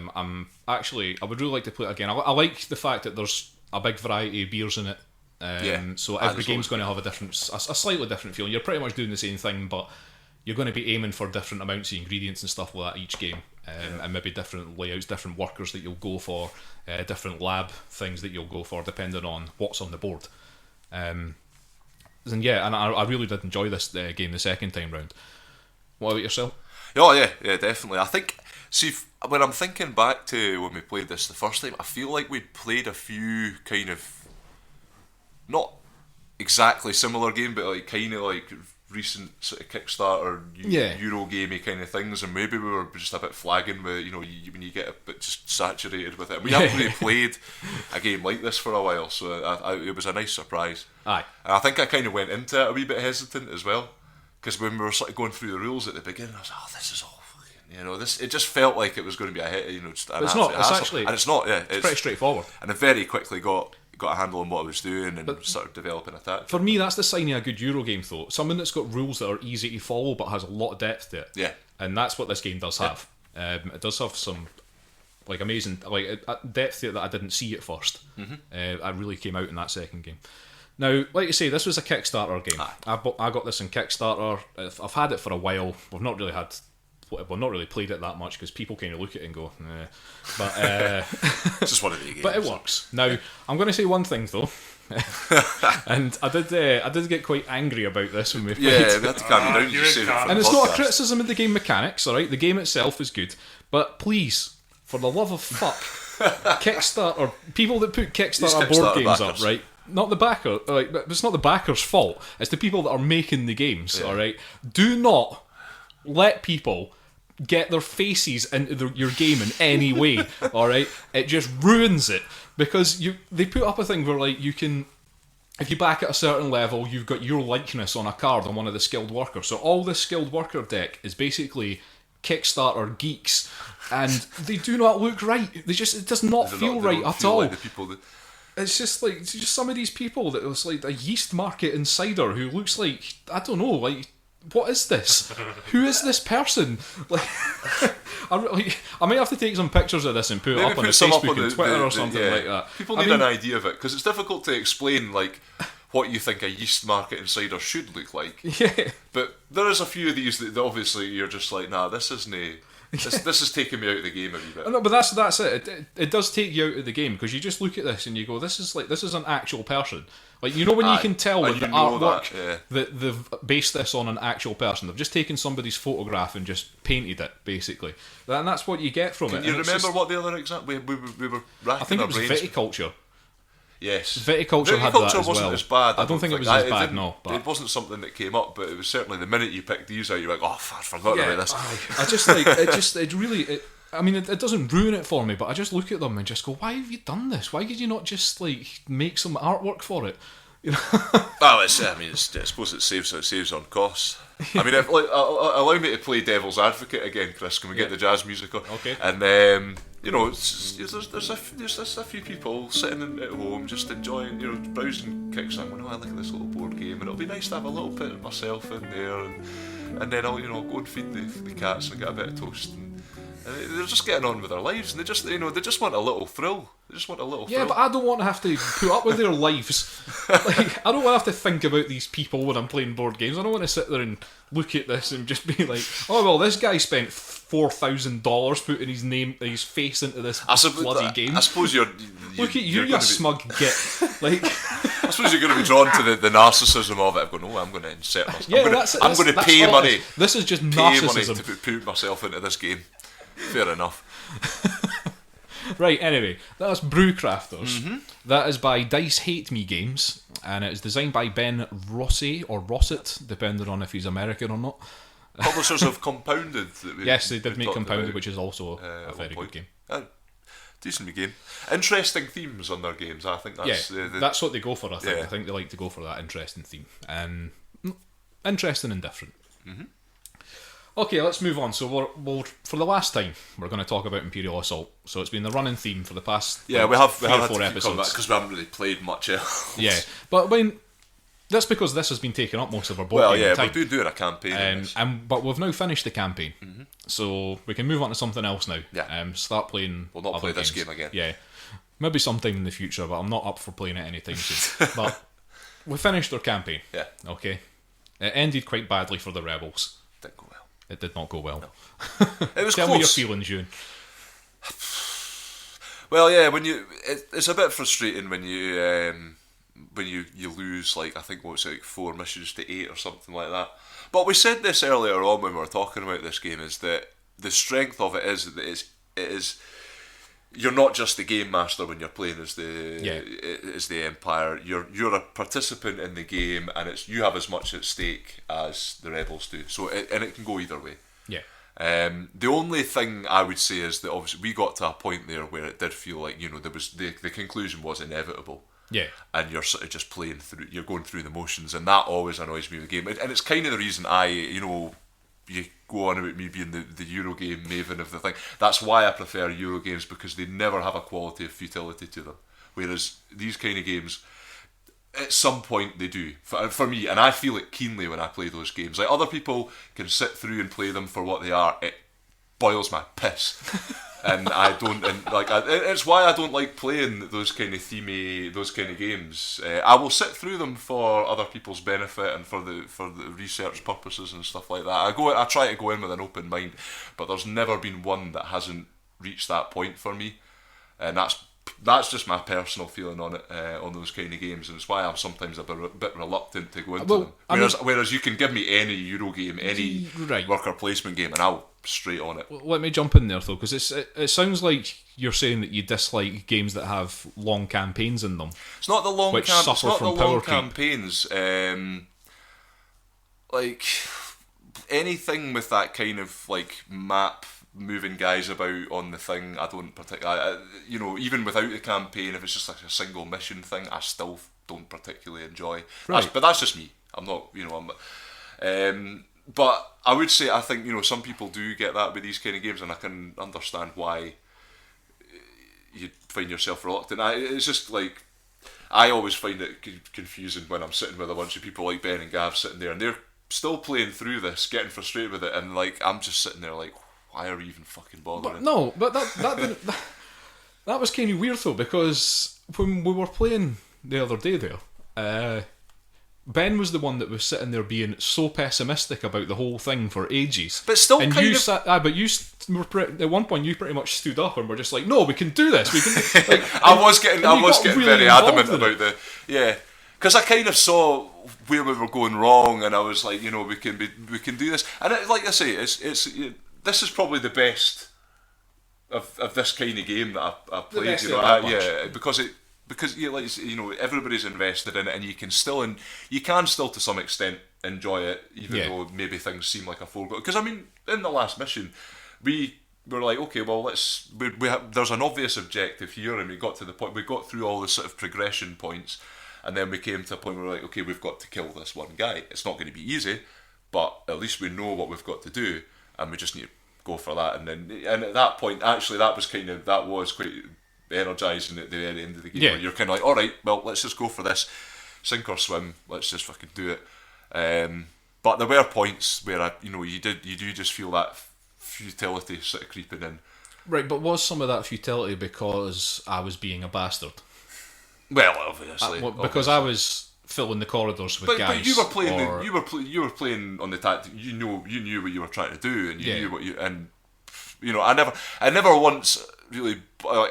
would really like to play it again. I like the fact that there's a big variety of beers in it. So every game's going to have a slightly different feel. You're pretty much doing the same thing, but you're going to be aiming for different amounts of ingredients and stuff like that each game, and maybe different layouts, different workers that you'll go for, different lab things that you'll go for, depending on what's on the board. And I really did enjoy this game the second time round. What about yourself? Oh yeah, definitely. I think, when I'm thinking back to when we played this the first time, I feel like we'd played a few kind of not exactly similar game, but like kind of like recent sort of Kickstarter Eurogamey kind of things, and maybe we were just a bit flagging with, you know, when you get a bit just saturated with it. We haven't really played a game like this for a while, so it was a nice surprise. Aye. And I think I kind of went into it a wee bit hesitant as well, because when we were sort of going through the rules at the beginning, I was like, oh, this is all fucking, you know, it just felt like it was going to be a hit, you know, just an it's not, it's hassle. actually, and it's not, it's pretty straightforward. And I very quickly got a handle on what I was doing and started developing a tactic. For me, that's the sign of a good Euro game, though. Something that's got rules that are easy to follow but has a lot of depth to it. Yeah. And that's what this game does have. It does have some like amazing depth to it that I didn't see at first. I really came out in that second game. Now, like you say, this was a Kickstarter game. I got this in Kickstarter. I've had it for a while. We've not really played it that much because people kind of look at it and go, eh. But it's just one of the games. But it works. Now, I'm going to say one thing though, and I did get quite angry about this when we played. Yeah, we had to calm you down. And it's not a criticism of the game mechanics, all right. The game itself is good, but please, for the love of fuck, Kickstarter people that put Kickstarter board games up, right? Not the backer, like, it's not the backer's fault. It's the people that are making the games, all right. Do not let people get their faces into your game in any way, alright? It just ruins it, because they put up a thing where, like, you can, if you back at a certain level, you've got your likeness on a card on one of the skilled workers. So all the skilled worker deck is basically Kickstarter geeks, and they do not look right. It does not feel right at all. Like the people that... It's just some of these people that was like a yeast market insider who looks like, I don't know, like, what is this? Who is this person? Like, I might have to take some pictures of this and put it up on the Facebook and Twitter or something like that. People need an idea of it, because it's difficult to explain, like, what you think a yeast market insider should look like. Yeah. But there is a few of these that obviously you're just like, nah, this isn't a... This is taking me out of the game a wee bit. No, but that's it. It does take you out of the game, because you just look at this and you go, this is an actual person. Like, you know when you can tell with the artwork that they've based this on an actual person. They've just taken somebody's photograph and just painted it, basically. And that's what you get from it. Can you remember what the other example... We were racking I think our it was brains. Viticulture. Yes. Viticulture had that as wasn't well. as bad. I don't think it was as bad, no. But it wasn't something that came up, but it was certainly the minute you picked these out, you're like, oh, I forgot about this. I just like it really. I mean, it doesn't ruin it for me, but I just look at them and just go, why have you done this? Why could you not just like make some artwork for it? You know? Well, I suppose it saves on costs. I mean, allow me to play devil's advocate again, Chris. Can we get the jazz music on? Okay. And you know, there's a few people sitting at home just enjoying, you know, browsing Kickstarter, going, oh, I look at this little board game, and it'll be nice to have a little bit of myself in there, and then I'll, you know, go and feed the cats and get a bit of toast. And they're just getting on with their lives, and they just want a little thrill. They just want a little thrill. Yeah, but I don't want to have to put up with their lives. Like, I don't want to have to think about these people when I'm playing board games. I don't want to sit there and look at this and just be like, oh well, this guy spent $4,000 putting his face into this bloody game. I suppose you're look at you smug git. Like, I suppose you're going to be drawn to the narcissism of it. I'm going, I'm going to insert myself. Yeah, I'm going to pay money. This is just pay narcissism. money to put myself into this game. Fair enough. Right, anyway, that's Brewcrafters. Mm-hmm. That is by Dice Hate Me Games, and it is designed by Ben Rossi, or Rossett, depending on if he's American or not. Publishers of Compounded. Yes, they did make Compounded, which is also a very good game. Decent game. Interesting themes on their games, I think that's... Yeah, that's what they go for, I think. I think they like to go for that interesting theme. And interesting and different. Mm-hmm. Okay, let's move on. So we'll for the last time, we're going to talk about Imperial Assault. So it's been the running theme for the past we have three had or four to episodes because we haven't really played much else. Yeah, but I mean, that's because this has been taking up most of our board game time. We're doing a campaign. But we've now finished the campaign, so we can move on to something else now. Yeah. Start playing. We'll not other play this games. game again. Yeah, maybe sometime in the future, but I'm not up for playing it anytime soon. But we finished our campaign. Yeah. Okay. It ended quite badly for the rebels. Didn't go well. It did not go well. No. It was Tell close. me your feelings, Euan. Well, yeah, it's a bit frustrating when you lose, like, I think what was it, like 4 missions to 8 or something like that. But we said this earlier on when we were talking about this game, is that the strength of it is that it is you're not just the game master when you're playing as the Empire. You're a participant in the game, and you have as much at stake as the rebels do. So it can go either way. Yeah. The only thing I would say is that obviously we got to a point there where it did feel like, you know, there was the conclusion was inevitable. Yeah. And you're sort of just playing through, you're going through the motions, and that always annoys me with the game. And it's kind of the reason you go on about me being the Eurogame maven of the thing. That's why I prefer Eurogames, because they never have a quality of futility to them. Whereas these kind of games, at some point they do. For me, and I feel it keenly when I play those games. Like, other people can sit through and play them for what they are. It boils my piss. And I don't, and like, it's why I don't like playing those kind of themey, those kind of games. I will sit through them for other people's benefit and for the research purposes and stuff like that. I try to go in with an open mind, but there's never been one that hasn't reached that point for me, and that's just my personal feeling on it, on those kind of games, and it's why I'm sometimes a bit reluctant to go into them. Whereas you can give me any Euro game, any worker placement game, and I'll straight on it. Well, let me jump in there though, because it sounds like you're saying that you dislike games that have long campaigns in them. It's not the long campaigns. Like anything with that kind of like map moving guys about on the thing, I don't particularly. Even without the campaign, if it's just like a single mission thing, I still don't particularly enjoy. Right. But that's just me. I'm not. But I would say I think some people do get that with these kind of games, and I can understand why you find yourself reluctant. It's just like I always find it confusing when I'm sitting with a bunch of people like Ben and Gav sitting there, and they're still playing through this, getting frustrated with it, and like I'm just sitting there like, why are we even fucking bothering? But that was kind of weird though, because when we were playing the other day there, Ben was the one that was sitting there being so pessimistic about the whole thing for ages. But still, and kind you of. but you at one point you pretty much stood up and were just like, "No, we can do this. We can." Like, I was getting really very adamant involved about because I kind of saw where we were going wrong, and I was like, we can do this, and like I say, it's this is probably the best of this kind of game that I've played. Because everybody's invested in it, and you can still to some extent enjoy it, even though maybe things seem like a foregone. Because I mean, in the last mission, we were like, okay, well, there's an obvious objective here, and we got to the point. We got through all the sort of progression points, and then we came to a point where we're like, okay, we've got to kill this one guy. It's not going to be easy, but at least we know what we've got to do, and we just need to go for that. And at that point, actually, that was quite energising at the very end of the game. Where you're kind of like, all right, well, let's just go for this, sink or swim. Let's just fucking do it. But there were points where you do just feel that futility sort of creeping in. Right, but was some of that futility because I was being a bastard? Well, obviously, because I was filling the corridors with guys. But you were playing. You were playing on the tactic. You knew what you were trying to do, and you knew what you and. I never once really,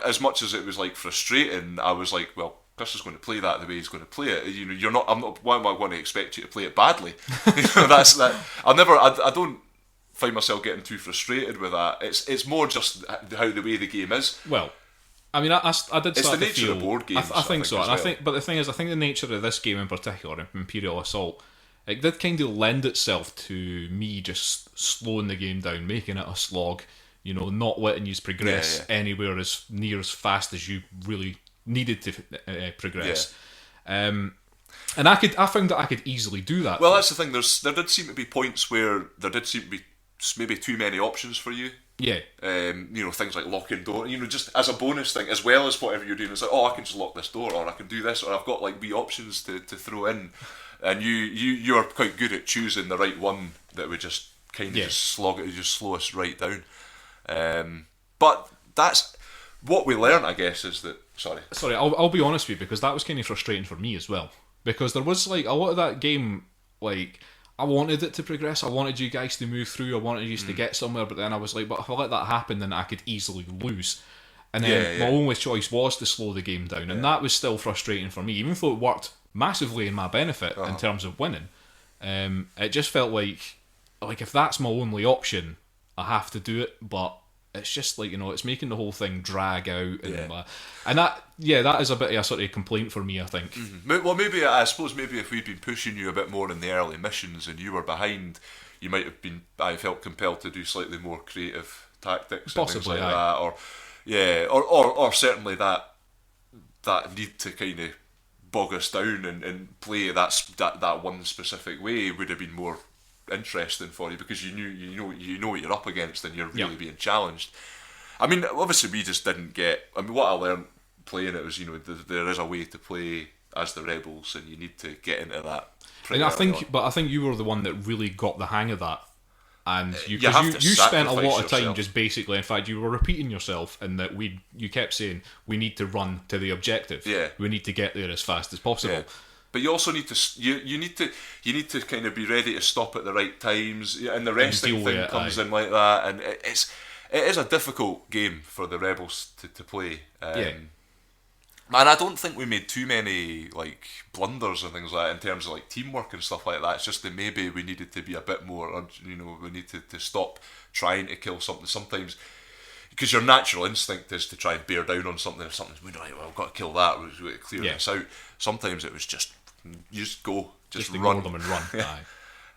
as much as it was like frustrating, I was like, well, Chris is going to play that the way he's going to play it. You're not. I'm not. Why am I going to expect you to play it badly? That's that. I don't find myself getting too frustrated with that. It's more just how the way the game is. Well, I mean, I did. It's the nature of board games. I think so. Well. But the thing is, I think the nature of this game in particular, Imperial Assault, it did kind of lend itself to me just slowing the game down, making it a slog. Not letting you progress anywhere as near as fast as you really needed to progress. Yeah. And I found that I could easily do that. Well, that's the thing. There did seem to be points where there did seem to be maybe too many options for you. Yeah. Things like locking door. Just as a bonus thing, as well as whatever you're doing. It's like, oh, I can just lock this door, or I can do this, or I've got like wee options to throw in. And you're quite good at choosing the right one that would just kind of just slow us right down. But that's what we learn, I guess, is that. Sorry, I'll be honest with you, because that was kind of frustrating for me as well. Because there was like a lot of that game, like I wanted it to progress. I wanted you guys to move through. I wanted you to get somewhere. But then I was like, but if I let that happen, then I could easily lose. And then my only choice was to slow the game down, and that was still frustrating for me, even though it worked massively in my benefit in terms of winning. It just felt like if that's my only option, I have to do it, but it's just like, it's making the whole thing drag out, and that is a bit of a sort of complaint for me, I think. Mm-hmm. Well, I suppose if we'd been pushing you a bit more in the early missions and you were behind, you might have been. I felt compelled to do slightly more creative tactics, possibly, and things like that, or certainly that need to kind of bog us down and play that one specific way would have been more interesting for you, because you know what you're up against, and you're really being challenged. I mean, obviously we just didn't get. I mean, what I learned playing it was, there is a way to play as the rebels, and you need to get into that. And I think you were the one that really got the hang of that, and you spent a lot of time just basically. In fact, you were repeating yourself, and that you kept saying we need to run to the objective. Yeah, we need to get there as fast as possible. Yeah. But you also need to you need to kind of be ready to stop at the right times, and the resting thing comes in like that, and it is a difficult game for the rebels to play. And I don't think we made too many like blunders and things like that in terms of like teamwork and stuff like that. It's just that maybe we needed to be a bit more, we need to stop trying to kill something sometimes. Because your natural instinct is to try and bear down on something. If something's moving, right, well, I've got to kill that. We've got to clear this out. Sometimes it was just go, just run them and run,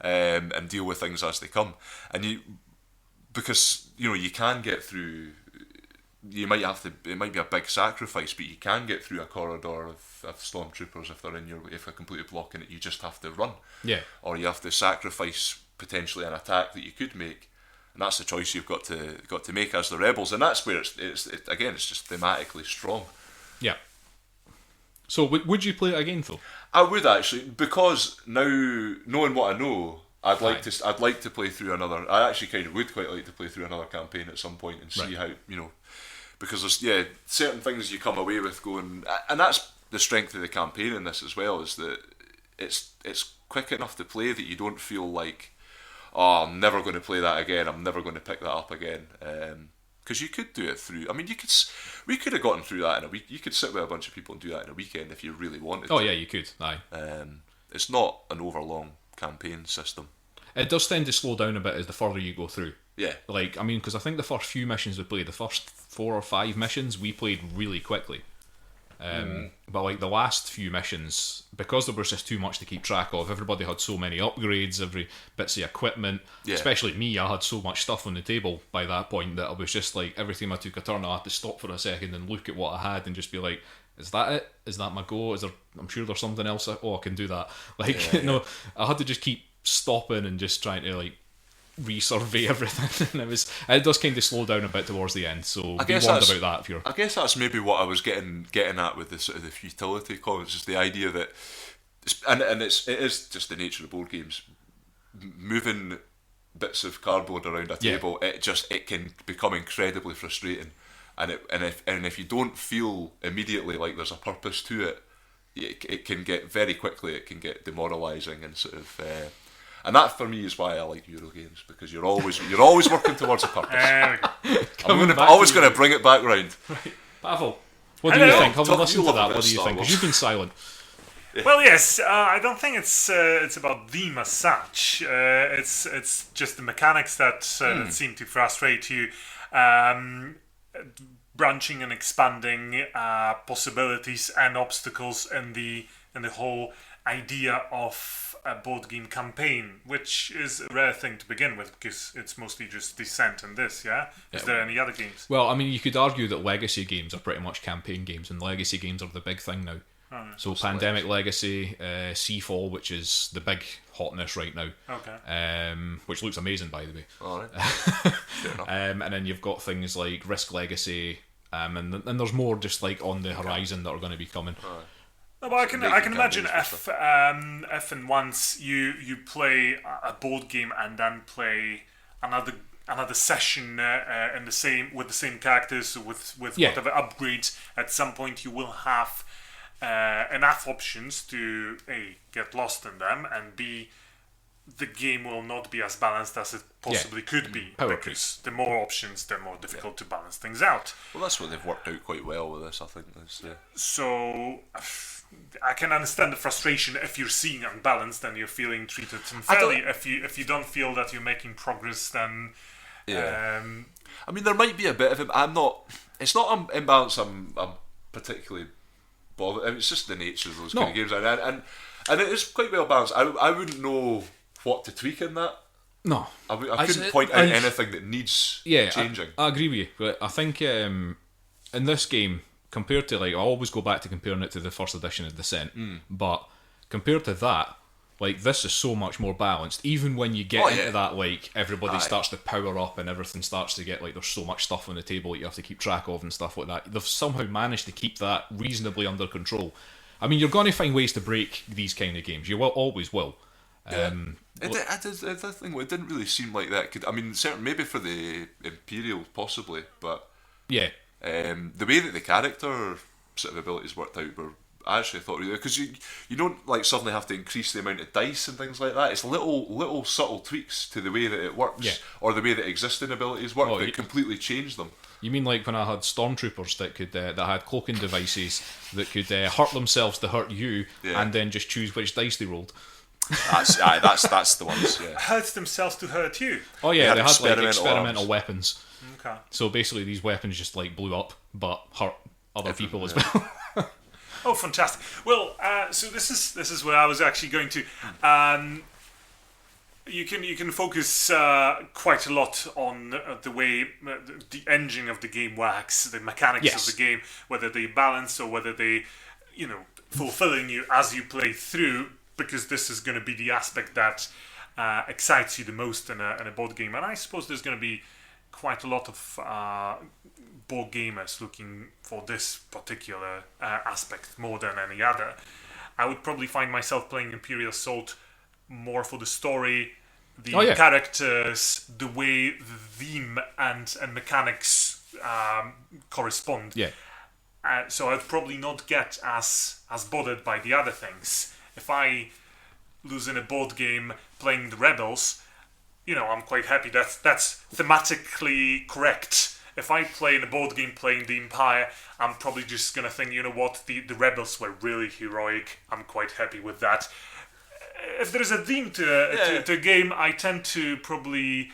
and deal with things as they come. And because you can get through. You might have to. It might be a big sacrifice, but you can get through a corridor of stormtroopers if they're completely blocking it. You just have to run. Yeah. Or you have to sacrifice potentially an attack that you could make, and that's the choice you've got to make as the rebels, and that's where it's just thematically strong. Yeah. So would you play it again though? I would actually, because now knowing what I know, I'd like to play through another. I actually kind of would quite like to play through another campaign at some point and see how, because there's certain things you come away with going, and that's the strength of the campaign in this as well, is that it's quick enough to play that you don't feel like, oh, I'm never going to play that again, I'm never going to pick that up again. Because you could do it through. I mean, we could have gotten through that in a week. You could sit with a bunch of people and do that in a weekend if you really wanted to. Oh yeah, you could. Aye. It's not an overlong campaign system. It does tend to slow down a bit as the further you go through. Yeah. Like, I mean, because I think the first few missions we played, the first 4 or 5 missions, we played really quickly. But like the last few missions, because there was just too much to keep track of, everybody had so many upgrades, every bits of equipment, especially me, I had so much stuff on the table by that point that I was just like, every time I took a turn I had to stop for a second and look at what I had and just be like, is that it? Is that my go? Is there? I'm sure there's something else. I can do that. Like, no, I had to just keep stopping and just trying to like resurvey everything, and it does kind of slow down a bit towards the end, so be warned about that if you're... I guess that's maybe what I was getting at with the sort of the futility comments, just the idea that, and it is just the nature of board games, moving bits of cardboard around a table, it can become incredibly frustrating, and if you don't feel immediately like there's a purpose to it, it can get very quickly, it can get demoralising and sort of and that for me is why I like Euro games, because you're always working towards a purpose. I'm always going to bring it back round. Right. Pawel, what do you think? Having listened to that, what do you think? Because you've been silent. Well, yes, I don't think it's about theme as such. It's just the mechanics that seem to frustrate you. Branching and expanding possibilities and obstacles in the whole idea of a board game campaign, which is a rare thing to begin with because it's mostly just Descent and this, Is there any other games? Well, I mean, you could argue that legacy games are pretty much campaign games, and legacy games are the big thing now. So Pandemic Legacy, Seafall, which is the big hotness right now. Okay. Which looks amazing, by the way. All right. And then you've got things like Risk Legacy, and there's more just like on the horizon that are going to be coming. All right. No, but I can imagine if and once you play a board game and then play another session with the same characters with whatever upgrades, at some point you will have enough options to A, get lost in them, and B, the game will not be as balanced as it possibly could be, because the more options, the more difficult to balance things out. Well, that's what they've worked out quite well with this, I think. So I can understand the frustration if you're seeing unbalanced and you're feeling treated unfairly. If you don't feel that you're making progress, then I mean, there might be a bit of it. It's not imbalance. I'm particularly bothered. I mean, it's just the nature of those kind of games, and it is quite well balanced. I wouldn't know what to tweak in that. No, I couldn't point out anything that needs changing. I agree with you, but I think in this game, compared to, like, I always go back to comparing it to the first edition of Descent, but compared to that, like, this is so much more balanced. Even when you get into that, like, everybody starts to power up and everything starts to get, like, there's so much stuff on the table that you have to keep track of and stuff like that. They've somehow managed to keep that reasonably under control. I mean, you're going to find ways to break these kind of games. You always will. It didn't really seem like that. I mean, certainly maybe for the Imperial, possibly, but the way that the character sort of abilities worked out were, I actually thought, really, because you don't like suddenly have to increase the amount of dice and things like that. It's little subtle tweaks to the way that it works, or the way that existing abilities work that completely change them. You mean like when I had stormtroopers that had cloaking devices that could hurt themselves to hurt you, and then just choose which dice they rolled? That's the ones. Yeah. Hurt themselves to hurt you. Oh yeah, they had like experimental weapons. Okay. So basically, these weapons just like blew up, but hurt other people as well. Oh, fantastic! Well, so this is where I was actually going to. You can focus quite a lot on the way the engine of the game works, the mechanics of the game, whether they balance or whether they, fulfilling you as you play through. Because this is going to be the aspect that excites you the most in a board game. And I suppose there's going to be quite a lot of board gamers looking for this particular aspect more than any other. I would probably find myself playing Imperial Assault more for the story, the characters, the way the theme and mechanics correspond. Yeah. So I'd probably not get as bothered by the other things. If I lose in a board game playing the Rebels, I'm quite happy. That's thematically correct. If I play in a board game playing the Empire, I'm probably just gonna think, the Rebels were really heroic. I'm quite happy with that. If there is a theme to a game, I tend to probably,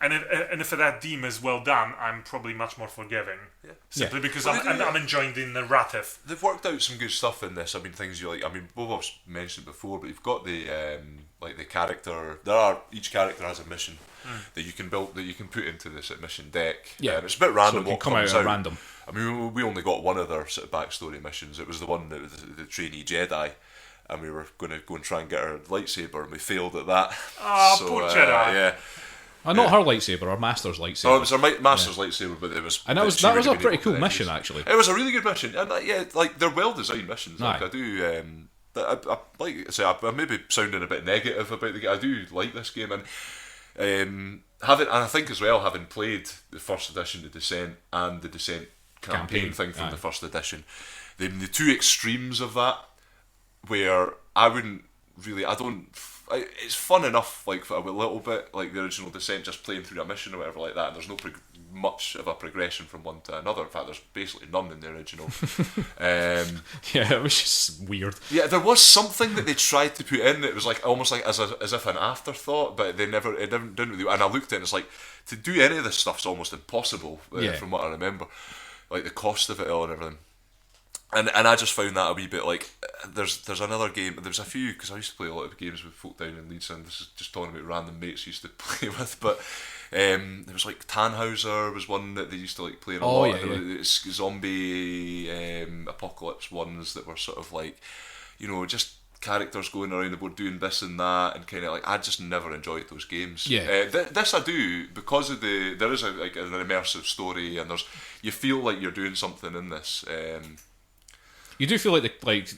and if that theme is well done, I'm probably much more forgiving. Yeah. Simply because I'm enjoying the narrative. They've worked out some good stuff in this. Things you like. Bob's mentioned before, but you've got the the character. Each character has a mission that you can build, that you can put into this mission deck. Yeah, it's a bit random. So it can come out random. We only got one of their sort of backstory missions. It was the one that was the trainee Jedi. And we were going to go and try and get her lightsaber, and we failed at that. Poor Jedi. Yeah. Not her lightsaber, our master's lightsaber. Oh, it was her master's lightsaber, but it was. And that was a pretty cool mission, actually. It was a really good mission, and they're well designed missions. Like, I do. Like I say, I may be sounding a bit negative about the game. I do like this game, and I think as well, having played the first edition of Descent and the Descent campaign thing from the first edition, the two extremes of that, where it's fun enough, like, for a little bit, like the original Descent, just playing through a mission or whatever like that, and there's no much of a progression from one to another. In fact, there's basically none in the original. It was just weird. Yeah, there was something that they tried to put in that was like almost like as if an afterthought, but it didn't really. And I looked at it and it's like, to do any of this stuff's almost impossible, from what I remember, like the cost of it all and everything. And I just found that a wee bit like, there's another game, there's a few, because I used to play a lot of games with folk down in Leeds, and this is just talking about random mates I used to play with, but there was like Tannhauser was one that they used to like playing a lot. Zombie apocalypse ones that were sort of like, just characters going around the board doing this and that, and kind of like, I just never enjoyed those games. This I do, because of there is an immersive story, and you feel like you're doing something in this. You do feel like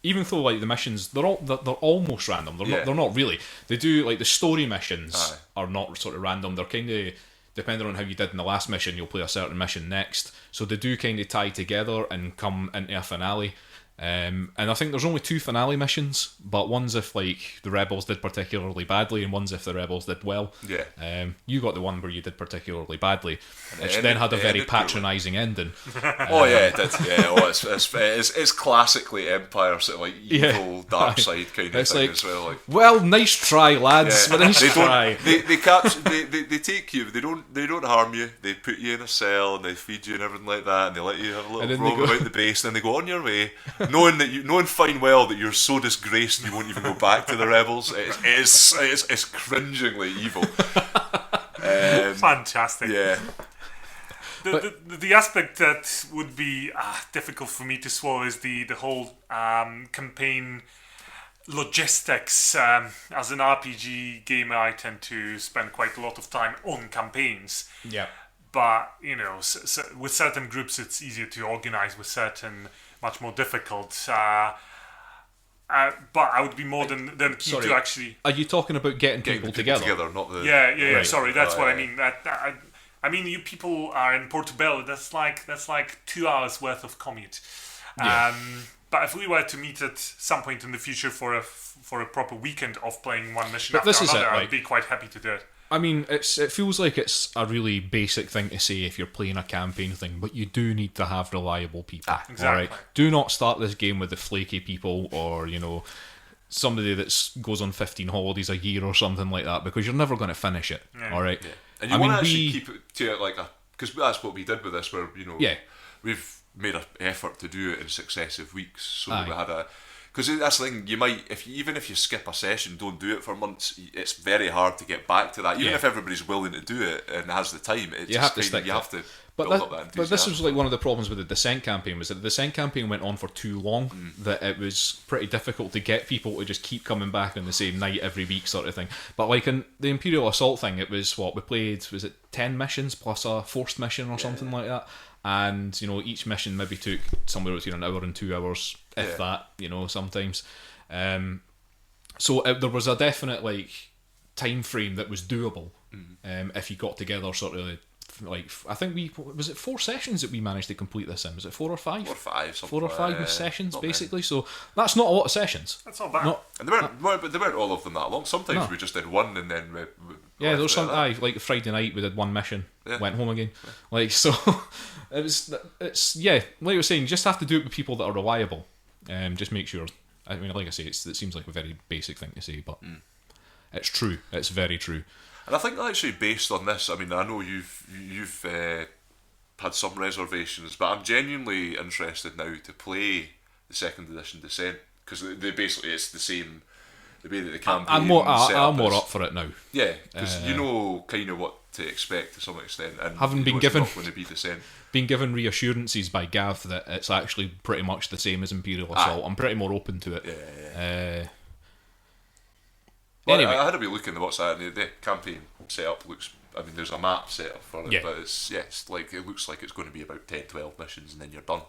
even though like the missions they're almost random. They're not really. They do like the story missions are not sort of random. They're kind of depending on how you did in the last mission. You'll play a certain mission next, so they do kind of tie together and come into a finale. And I think there's only 2 finale missions, but one's if like the Rebels did particularly badly, and one's if the Rebels did well. You got the one where you did particularly badly, which then had a very patronising ending. It did. It's classically Empire, sort of like evil, dark side kind of thing, like, as well. Like, well, nice try, lads. Nice try. They take you. They don't harm you. They put you in a cell and they feed you and everything like that, and they let you have a little roam about the base. Then they go on your way. Knowing fine well that you're so disgraced you won't even go back to the Rebels. It's cringingly evil. Fantastic. Yeah. The aspect that would be difficult for me to swallow is the whole campaign logistics. As an RPG gamer, I tend to spend quite a lot of time on campaigns. Yeah. But with certain groups, it's easier to organize. With certain, much more difficult. But I would be more than keen to actually. Are you talking about getting people together? Not the. Yeah. Right. Sorry, that's what I mean. I mean, you people are in Portobello. That's like 2 hours worth of commute. Yeah. But if we were to meet at some point in the future for a proper weekend of playing one mission after another, I'd be quite happy to do it. I mean, it feels like it's a really basic thing to say if you're playing a campaign thing, but you do need to have reliable people. Exactly. All right? Do not start this game with the flaky people, or somebody that goes on 15 holidays a year or something like that, because you're never going to finish it. Yeah. All right. Yeah. And you want to actually keep it to like because that's what we did with this, where we've made an effort to do it in successive weeks, so we had because that's the thing, even if you skip a session, don't do it for months, it's very hard to get back to that. Even if everybody's willing to do it and has the time, you have to But, build up that but this enthusiasm. was like one of the problems with the Descent campaign, was that the Descent campaign went on for too long, that it was pretty difficult to get people to just keep coming back on the same night every week sort of thing. But like in the Imperial Assault thing, it was what we played, was it 10 missions plus a forced mission or something like that? And, you know, each mission maybe took somewhere between an hour and 2 hours, if that, you know, sometimes. So there was a definite like time frame that was doable if you got together sort of like, I think was it 4 sessions that we managed to complete this in? Was it 4 or 5? 4 or 5, something 4 or 5 like, sessions not basically. So that's not a lot of sessions. That's not bad. And they weren't all of them that long. Sometimes we just did one and then we yeah, there was some like like Friday night we did one mission, went home again. Like, so it's like I was saying, you just have to do it with people that are reliable. Just make sure. I mean, like I say, it seems like a very basic thing to say, but it's true. It's very true. And I think actually based on this, I mean, I know you've had some reservations, but I'm genuinely interested now to play the 2nd edition Descent, because they basically, it's the same, the way that the campaign I'm more is. up for it now. Yeah, because you know kind of what to expect to some extent, and Having you been know given- it's not going to be Descent. Being given reassurances by Gav that it's actually pretty much the same as Imperial Assault, I'm pretty more open to it. Well, Anyway. I had a wee look into what's that, and the campaign setup looks. I mean, there's a map set up for it, Yeah. but it's like it looks like it's going to be about 10, 12 missions, and then you're done,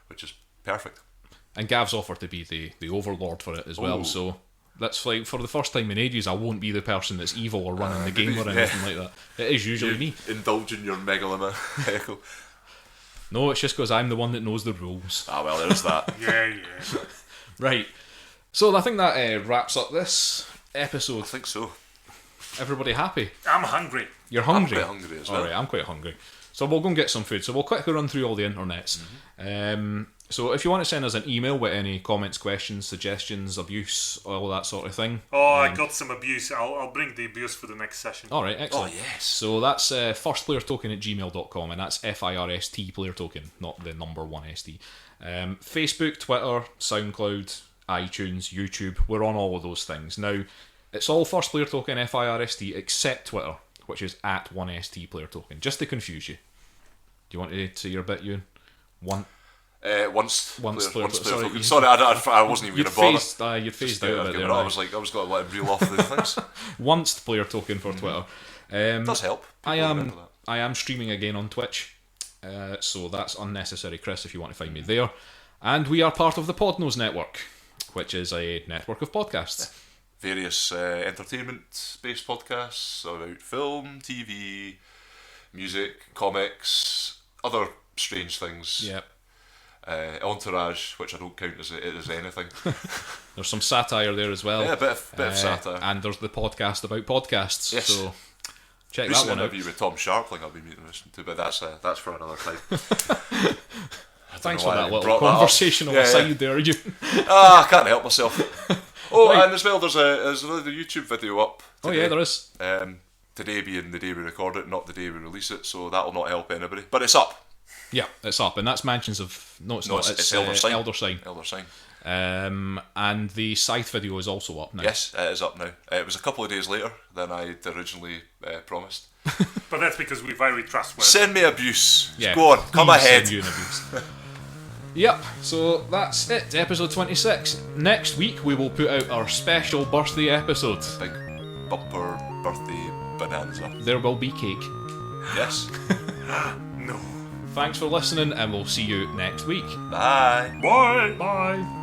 which is perfect. And Gav's offered to be the overlord for it as well, Ooh. so that's like, for the first time in ages, I won't be the person that's evil or running the game or anything like that. It is usually me. Indulge in your megalomaniacal. No, it's just because I'm the one that knows the rules. Ah, well, there's that. Yeah. Right. So I think that wraps up this episode. I think so. Everybody happy? I'm hungry. You're hungry? I'm quite hungry as well. Alright, I'm quite hungry. So we'll go and get some food. So we'll quickly run through all the internets. So if you want to send us an email with any comments, questions, suggestions, abuse, all that sort of thing. Oh, I got some abuse. I'll bring the abuse for the next session. Alright, excellent. Oh, yes. So that's firstplayertoken@gmail.com, and that's FIRST player token, not the number 1ST. Facebook, Twitter, SoundCloud, iTunes, YouTube, we're on all of those things. Now, it's all First Player Token FIRST except Twitter, which is @1ST player token, just to confuse you. Do you want to say your bit, Euan? Once player player token. Sorry, I wasn't even going to bother. You'd phased out of it there. I was going to let him reel off the things. Once player token for Twitter. It does help. I People am remember that. I am streaming again on Twitch, so that's Unnecessary Chris if you want to find me there. And we are part of the Podnose Network, which is a network of podcasts. Various entertainment-based podcasts about film, TV, music, comics, other strange things. Yep. Entourage, which I don't count as anything. There's some satire there as well. Yeah, a bit of satire. And there's the podcast about podcasts. Yes. So check Recent that one out. interview with Tom Sharpling I'll be meeting to, but that's for another time. Thanks know for why that I little brought that up. conversational Yeah, aside there, you. I can't help myself. Oh, Right. and as well, there's another YouTube video up Oh today. yeah, there is. Today being the day we record it, not the day we release it, so that will not help anybody. But it's up. Yeah, it's up, and that's Mansions of. No, it's not. It's Elder Sign. Elder Sign. Elder Sign. And the Scythe video is also up now. Yes, it is up now. It was a couple of days later than I'd originally promised. But that's because we're very trustworthy. Send me abuse. Yeah, Go on, come please ahead. send you an abuse. Yep, so that's it, episode 26. Next week we will put out our special birthday episode. Big bumper birthday bonanza. There will be cake. Yes. No. Thanks for listening, and we'll see you next week. Bye. Bye. Bye.